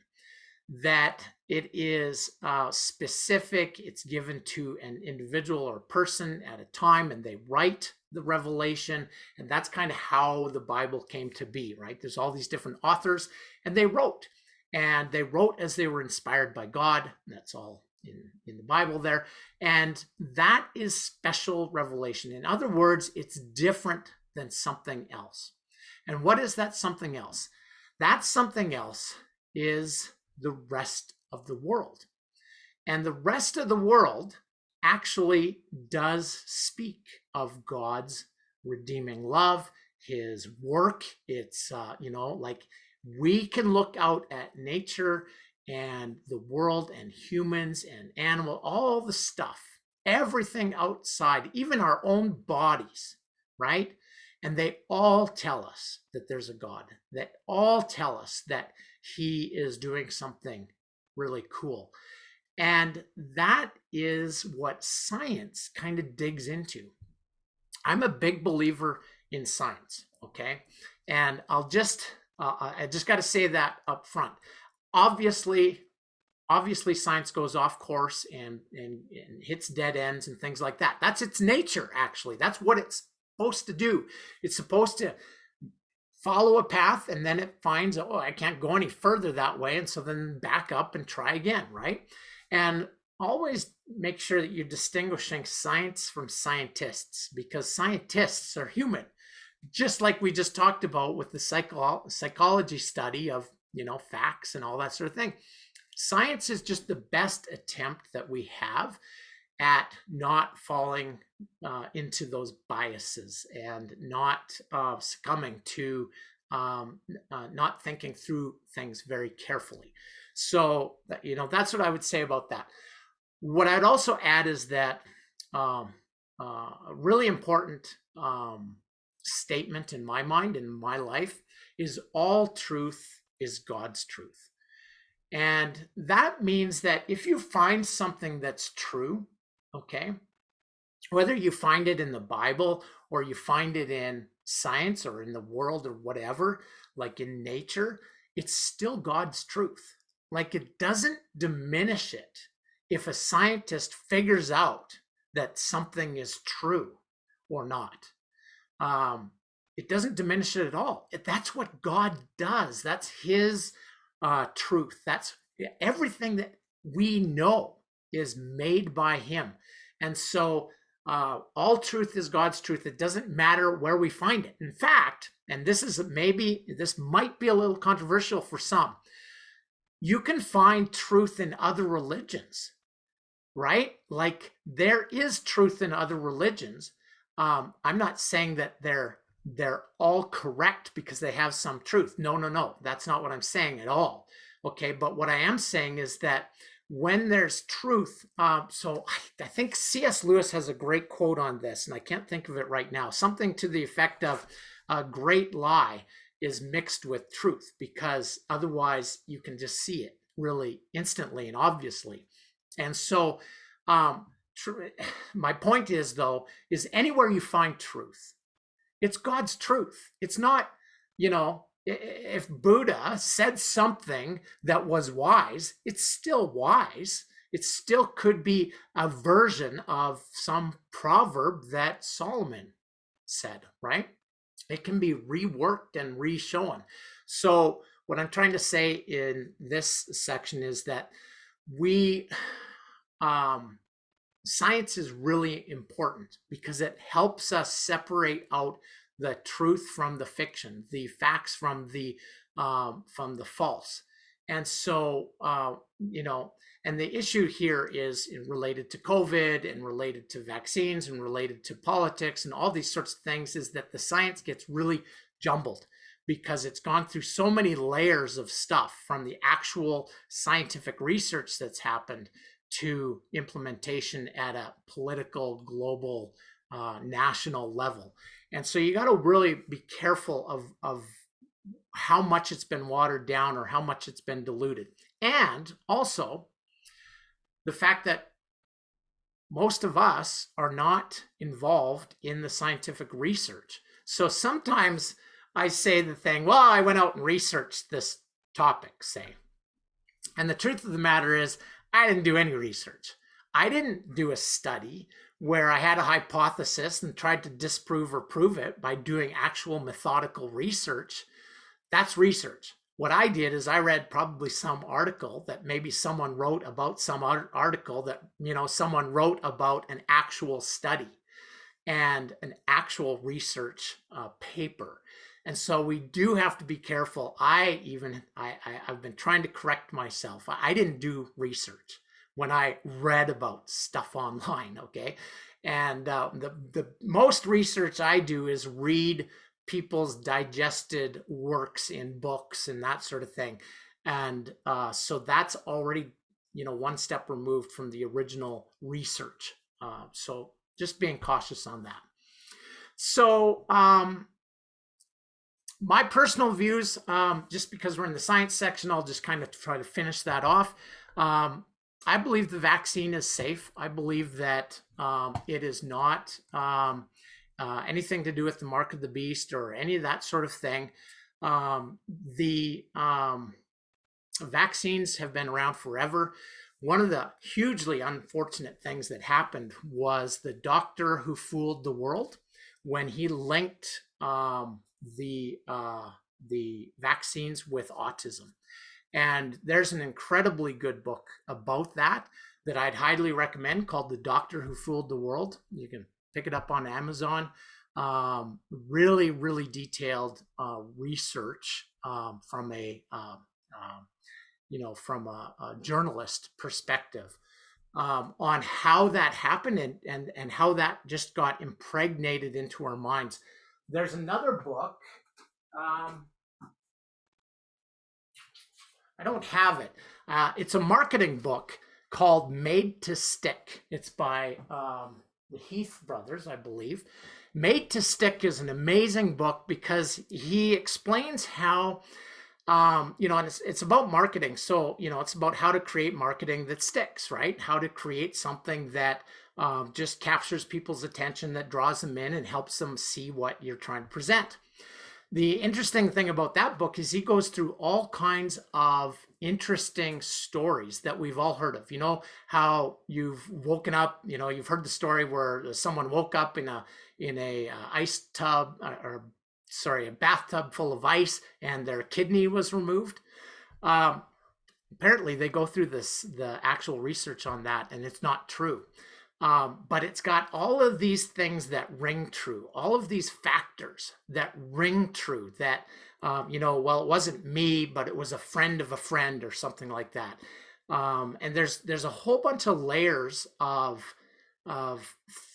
that it is specific, it's given to an individual or person at a time, and they write the revelation, and that's kind of how the Bible came to be, right? There's all these different authors, and they wrote as they were inspired by God. That's all in the Bible there, and that is special revelation. In other words, it's different than something else. And what is that something else? That something else is the rest of the world. And the rest of the world actually does speak of God's redeeming love, his work. It's, like, we can look out at nature and the world and humans and animal, all the stuff, everything outside, even our own bodies, right? And they all tell us that there's a God. They all tell us that he is doing something really cool. And that is what science kind of digs into. I'm a big believer in science, okay? And I just got to say that up front. Obviously, obviously science goes off course and hits dead ends and things like that. That's its nature, actually. That's what it's supposed to do. It's supposed to follow a path, and then it finds, oh, I can't go any further that way, and so then back up and try again, right? And always make sure that you're distinguishing science from scientists, because scientists are human, just like we just talked about with the psychology study of, facts and all that sort of thing. Science is just the best attempt that we have at not falling into those biases and not succumbing to not thinking through things very carefully. So, that's what I would say about that. What I'd also add is that a really important statement in my mind, in my life, is all truth is God's truth. And that means that if you find something that's true, okay, whether you find it in the Bible or you find it in science or in the world or whatever, like in nature, it's still God's truth. Like, it doesn't diminish it if a scientist figures out that something is true or not. It doesn't diminish it at all. That's what God does. That's his truth. That's everything that we know is made by him. And so all truth is God's truth. It doesn't matter where we find it. In fact, and this might be a little controversial for some, you can find truth in other religions, right? Like, there is truth in other religions. I'm not saying that they're all correct because they have some truth. No. That's not what I'm saying at all. Okay, but what I am saying is that when there's truth, so I think C.S. Lewis has a great quote on this, and I can't think of it right now. Something to the effect of, a great lie is mixed with truth, because otherwise you can just see it really instantly and obviously. And so my point is, though, is anywhere you find truth, it's God's truth. It's not, if Buddha said something that was wise, it's still wise. It still could be a version of some proverb that Solomon said, right? It can be reworked and reshown. So what I'm trying to say in this section is that science is really important because it helps us separate out the truth from the fiction, the facts from the false. And so, and the issue here is related to COVID and related to vaccines and related to politics and all these sorts of things, is that the science gets really jumbled because it's gone through so many layers of stuff, from the actual scientific research that's happened to implementation at a political, global, national level. And so you got to really be careful of how much it's been watered down or how much it's been diluted. And also the fact that most of us are not involved in the scientific research. So sometimes I say the thing, well, I went out and researched this topic, say. And the truth of the matter is, I didn't do any research. I didn't do a study where I had a hypothesis and tried to disprove or prove it by doing actual methodical research. That's research. What I did is I read probably some article that maybe someone wrote about some article that, someone wrote about an actual study and an actual research paper. And so we do have to be careful. I've been trying to correct myself. I didn't do research when I read about stuff online, okay? And the most research I do is read people's digested works in books and that sort of thing. And so that's already, one step removed from the original research. So just being cautious on that. So my personal views, just because we're in the science section, I'll just kind of try to finish that off. I believe the vaccine is safe. I believe that it is not anything to do with the mark of the beast or any of that sort of thing. Vaccines have been around forever. One of the hugely unfortunate things that happened was the doctor who fooled the world when he linked the vaccines with autism. And there's an incredibly good book about that that I'd highly recommend called The Doctor Who Fooled the World. You can pick it up on Amazon. Really, really detailed research from a journalist perspective on how that happened and how that just got impregnated into our minds. There's another book. I don't have it. It's a marketing book called Made to Stick. It's by the Heath brothers, I believe. Made to Stick is an amazing book because he explains how, and it's about marketing. So, it's about how to create marketing that sticks, right? How to create something that just captures people's attention, that draws them in and helps them see what you're trying to present. The interesting thing about that book is he goes through all kinds of interesting stories that we've all heard of. You know how you've woken up, you've heard the story where someone woke up in a ice tub a bathtub full of ice and their kidney was removed. Apparently they go through the actual research on that, and it's not true. But it's got all of these things that ring true, all of these factors that ring true, that, it wasn't me, but it was a friend of a friend or something like that. And there's a whole bunch of layers of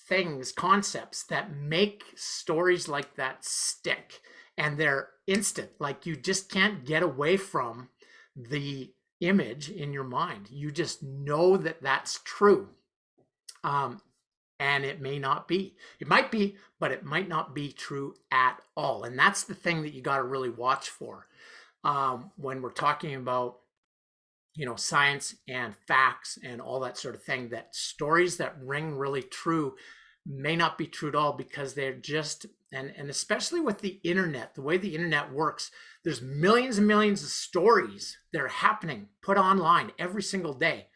things, concepts that make stories like that stick. And they're instant. Like, you just can't get away from the image in your mind. You just know that that's true. And it may not be. It might be, but it might not be true at all. And that's the thing that you got to really watch for when we're talking about, science and facts and all that sort of thing. That stories that ring really true may not be true at all, because they're just, and especially with the internet, the way the internet works, there's millions and millions of stories that are happening, put online every single day.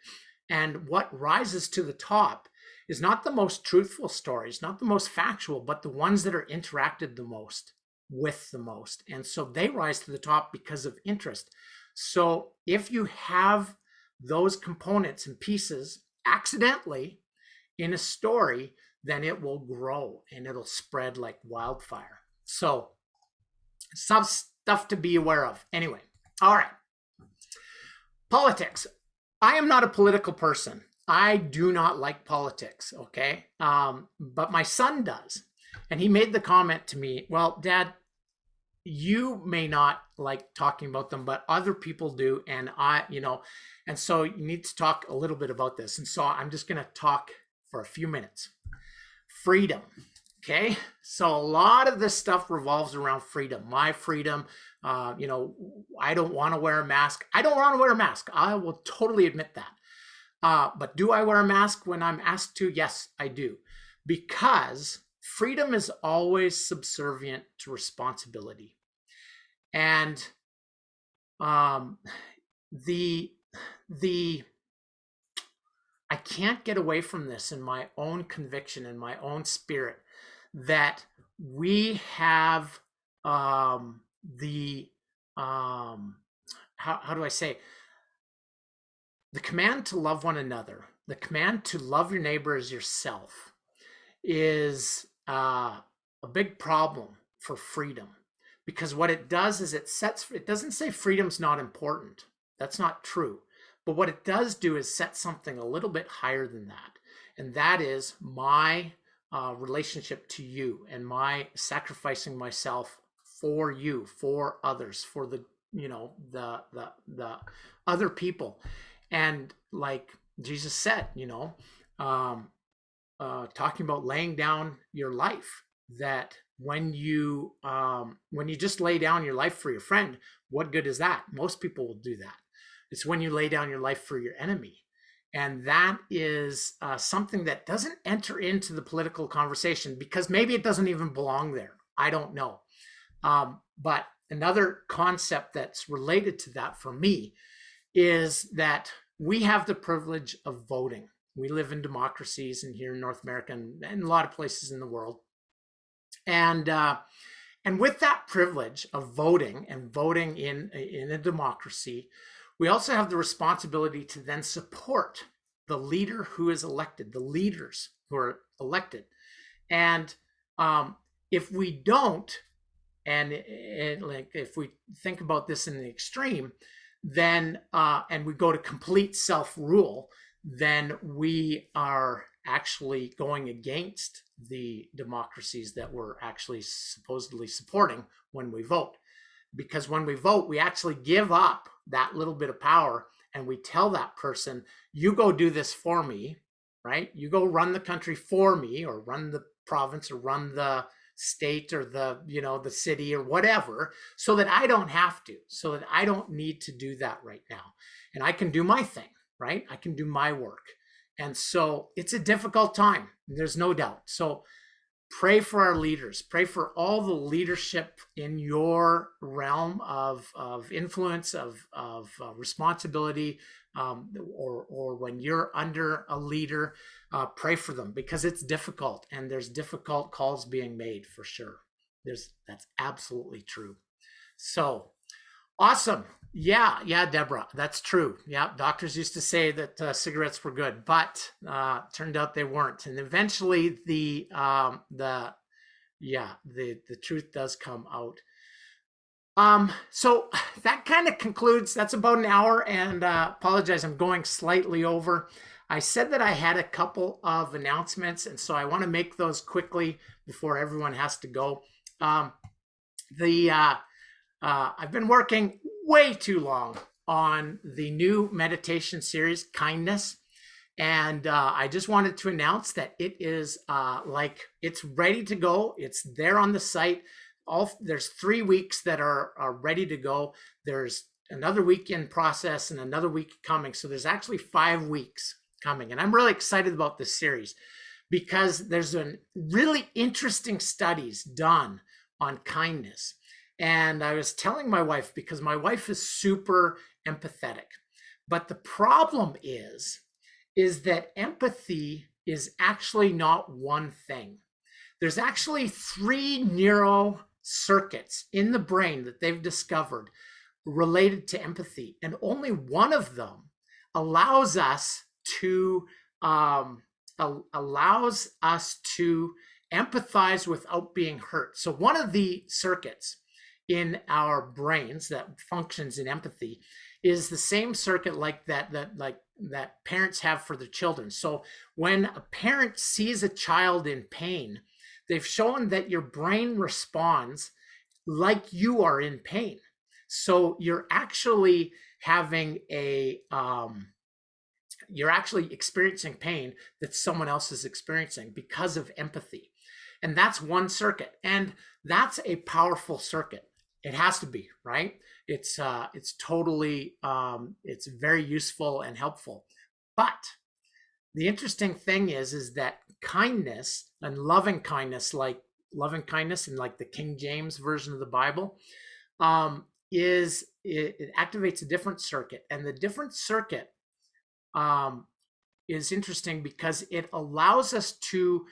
And what rises to the top is not the most truthful stories, not the most factual, but the ones that are interacted the most with the most. And so they rise to the top because of interest. So if you have those components and pieces accidentally in a story, then it will grow and it'll spread like wildfire. So some stuff to be aware of. Anyway, all right. Politics. I am not a political person. I do not like politics, okay? But my son does. And he made the comment to me, well, Dad, you may not like talking about them, but other people do. And and so you need to talk a little bit about this. And so I'm just going to talk for a few minutes. Freedom, okay? So a lot of this stuff revolves around freedom, my freedom. I don't want to wear a mask. I don't want to wear a mask. I will totally admit that. But do I wear a mask when I'm asked to? Yes, I do. Because freedom is always subservient to responsibility. And I can't get away from this in my own conviction, in my own spirit, that we have how do I say, the command to love one another, the command to love your neighbor as yourself is a big problem for freedom. Because what it does is it doesn't say freedom's not important. That's not true. But what it does do is set something a little bit higher than that. And that is my relationship to you and my sacrificing myself for you, for others, for the other people. And like Jesus said, talking about laying down your life, that when you just lay down your life for your friend, what good is that? Most people will do that. It's when you lay down your life for your enemy. And that is something that doesn't enter into the political conversation, because maybe it doesn't even belong there. I don't know. But another concept that's related to that for me is that we have the privilege of voting. We live in democracies, and here in North America and a lot of places in the world. And with that privilege of voting and voting in a democracy, we also have the responsibility to then support the leader who is elected, the leaders who are elected. And if we don't, and like if we think about this in the extreme, then and we go to complete self-rule, then we are actually going against the democracies that we're actually supposedly supporting when we vote. Because when we vote, we actually give up that little bit of power and we tell that person, you go do this for me, right? You go run the country for me, or run the province, or run the state, or the city, or whatever, so that I don't have to, so that I don't need to do that right now. And I can do my thing, right? I can do my work. And so it's a difficult time. There's no doubt. So pray for our leaders. Pray for all the leadership in your realm of influence, of responsibility, or when you're under a leader, pray for them, because it's difficult, and there's difficult calls being made for sure. That's absolutely true. So awesome. Yeah, Deborah, that's true. Yeah, doctors used to say that cigarettes were good, but turned out they weren't. And eventually, the truth does come out. So that kind of concludes. That's about an hour, and apologize, I'm going slightly over. I said that I had a couple of announcements, and so I want to make those quickly before everyone has to go. I've been working way too long on the new meditation series, Kindness. And I just wanted to announce that it is it's ready to go. It's there on the site. There's 3 weeks that are ready to go. There's another week in process and another week coming. So there's actually 5 weeks coming. And I'm really excited about this series because there's been really interesting studies done on kindness. And I was telling my wife, because my wife is super empathetic, but the problem is that empathy is actually not one thing. There's actually 3 neural circuits in the brain that they've discovered related to empathy, and only one of them allows us to empathize without being hurt. So one of the circuits in our brains that functions in empathy is the same circuit like that parents have for their children. So when a parent sees a child in pain, they've shown that your brain responds like you are in pain. So you're actually you're actually experiencing pain that someone else is experiencing because of empathy. And that's one circuit. And that's a powerful circuit. It has to be, right? It's totally, it's very useful and helpful. But the interesting thing is that kindness and loving kindness in like the King James version of the Bible, it activates a different circuit. And the different circuit is interesting because it allows us to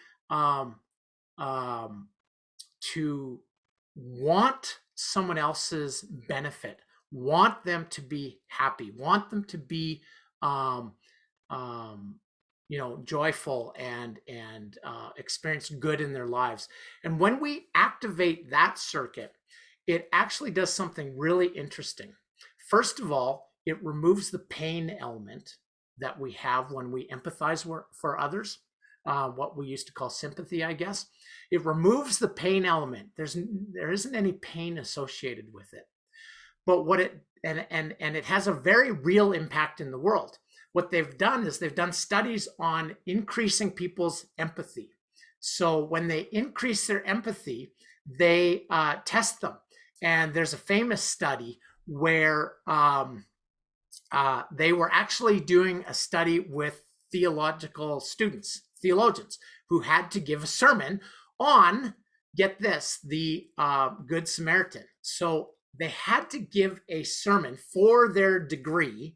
want someone else's benefit, want them to be happy, want them to be joyful and experience good in their lives. And when we activate that circuit, it actually does something really interesting. First of all, it removes the pain element that we have when we empathize for others, what we used to call sympathy, I guess. It removes the pain element. There isn't any pain associated with it. But it has a very real impact in the world. What they've done is they've done studies on increasing people's empathy. So when they increase their empathy, they test them. And there's a famous study where they were actually doing a study with theologians who had to give a sermon on, get this, the Good Samaritan. So they had to give a sermon for their degree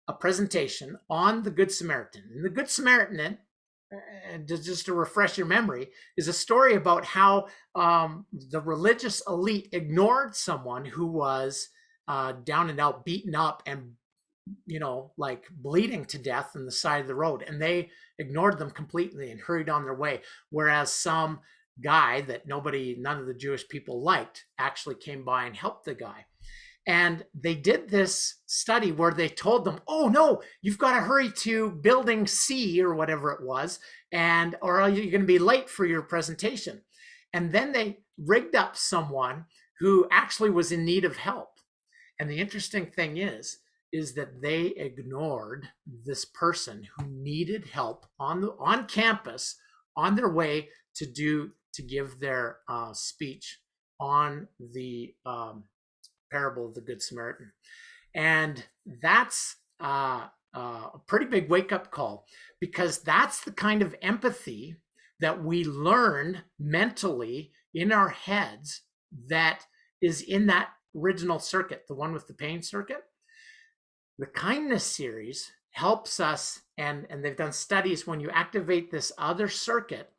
a presentation on the Good Samaritan. And the Good Samaritan, just to refresh your memory, is a story about how the religious elite ignored someone who was down and out, beaten up, and like bleeding to death on the side of the road, and they ignored them completely and hurried on their way. Whereas some guy that none of the Jewish people liked actually came by and helped the guy. And they did this study where they told them, oh no, you've got to hurry to building C or whatever it was, or you're going to be late for your presentation. And then they rigged up someone who actually was in need of help. And the interesting thing is that they ignored this person who needed help on campus on their way to give their speech on the parable of the Good Samaritan. And that's a pretty big wake-up call, because that's the kind of empathy that we learn mentally in our heads that is in that original circuit, the one with the pain circuit. The kindness series helps us, and they've done studies when you activate this other circuit,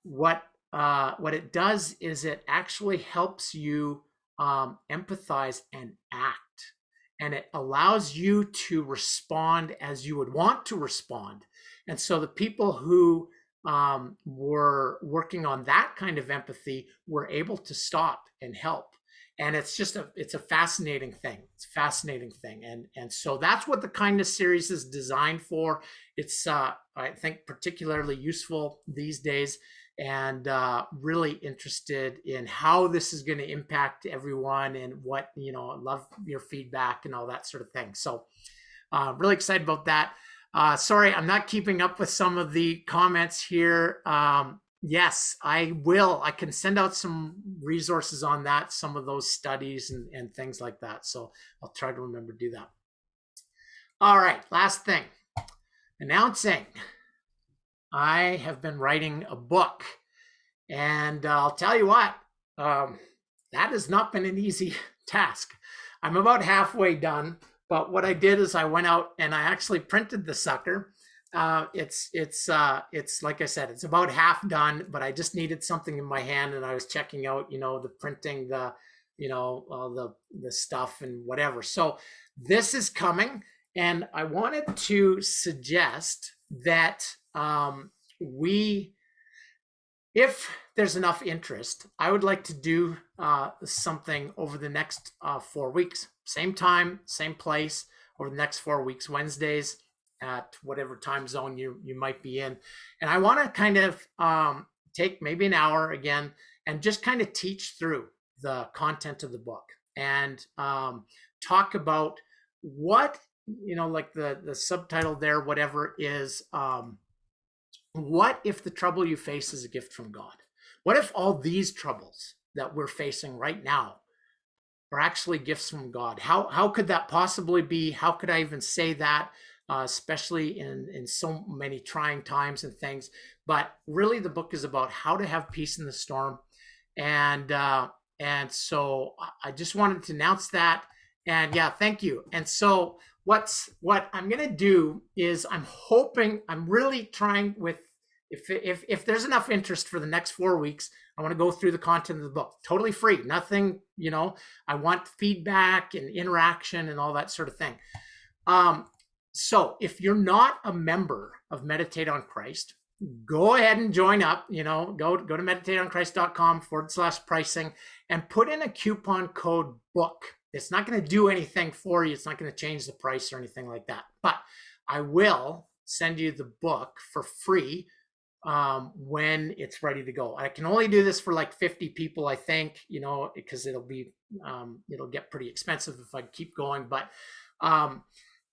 what it does is it actually helps you empathize and act, and it allows you to respond as you would want to respond. And so the people who were working on that kind of empathy were able to stop and help. And it's a fascinating thing. It's a fascinating thing. And so that's what the kindness series is designed for. It's, I think, particularly useful these days, and really interested in how this is going to impact everyone, and what, I love your feedback and all that sort of thing. So really excited about that. Sorry, I'm not keeping up with some of the comments here. Yes, I will. I can send out some resources on that, some of those studies and things like that. So I'll try to remember to do that. All right, last thing. Announcing. I have been writing a book, and I'll tell you what, that has not been an easy task. I'm about halfway done, but what I did is I went out and I actually printed the sucker. It's like I said, it's about half done, but I just needed something in my hand, and I was checking out, the printing, the stuff and whatever. So this is coming, and I wanted to suggest that if there's enough interest, I would like to do something over the next 4 weeks, same time, same place, over the next 4 weeks, Wednesdays, at whatever time zone you might be in. And I want to kind of take maybe an hour again and just kind of teach through the content of the book, and talk about what, like the subtitle there, whatever, is what if the trouble you face is a gift from God? What if all these troubles that we're facing right now are actually gifts from God? How could that possibly be? How could I even say that? Especially in so many trying times and things. But really, the book is about how to have peace in the storm. And so I just wanted to announce that. And yeah, thank you. And so what I'm going to do is I'm really trying with, if there's enough interest for the next 4 weeks, I want to go through the content of the book, totally free, nothing, I want feedback and interaction and all that sort of thing. So if you're not a member of Meditate on Christ, go ahead and join up, go to meditateonchrist.com/pricing and put in a coupon code BOOK. It's not going to do anything for you. It's not going to change the price or anything like that. But I will send you the book for free when it's ready to go. I can only do this for like 50 people, I think, because it'll get pretty expensive if I keep going. But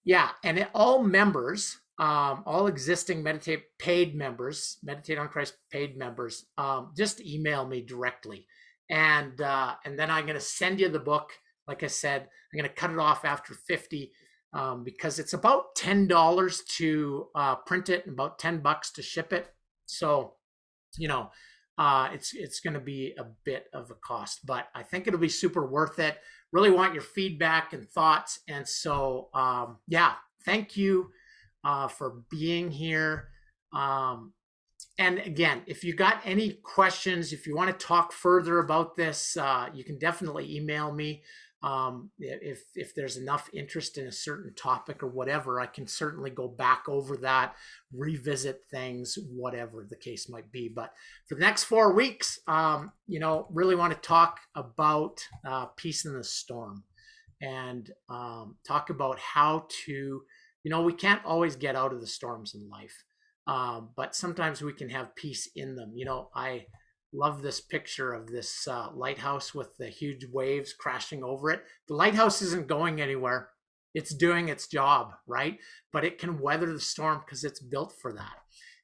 yeah, and all members, all existing Meditate on Christ paid members, just email me directly, and then I'm going to send you the book. Like I said, I'm going to cut it off after 50 because it's about $10 to print it and about $10 to ship it. So, it's going to be a bit of a cost, but I think it'll be super worth it. Really want your feedback and thoughts. And so, yeah, thank you for being here. And again, if you got any questions, if you want to talk further about this, you can definitely email me. If there's enough interest in a certain topic or whatever, I can certainly go back over that, revisit things, whatever the case might be. But for the next 4 weeks, really want to talk about peace in the storm, and talk about how to, we can't always get out of the storms in life, but sometimes we can have peace in them. I love this picture of this lighthouse with the huge waves crashing over it. The lighthouse isn't going anywhere. It's doing its job, right? But it can weather the storm because it's built for that.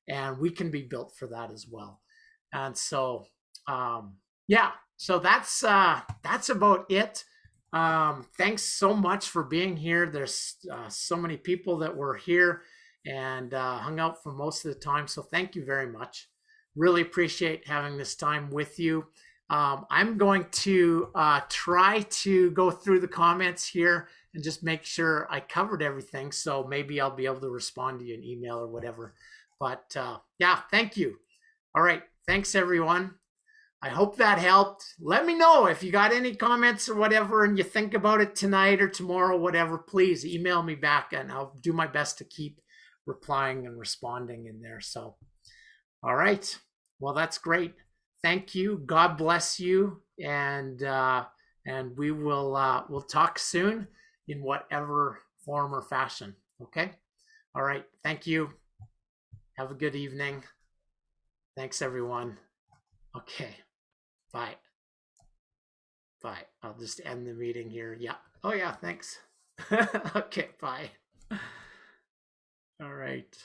And we can be built for that as well. And so, yeah, so that's about it. Thanks so much for being here. There's so many people that were here and hung out for most of the time. So thank you very much. Really appreciate having this time with you. I'm going to try to go through the comments here and just make sure I covered everything. So maybe I'll be able to respond to you in email or whatever. But yeah, thank you. All right. Thanks, everyone. I hope that helped. Let me know if you got any comments or whatever and you think about it tonight or tomorrow, whatever. Please email me back and I'll do my best to keep replying and responding in there. So, all right. Well, that's great. Thank you. God bless you. And we will we'll talk soon in whatever form or fashion. Okay. All right. Thank you. Have a good evening. Thanks, everyone. Okay. Bye. Bye. I'll just end the meeting here. Yeah. Oh, yeah. Thanks. Okay. Bye. All right.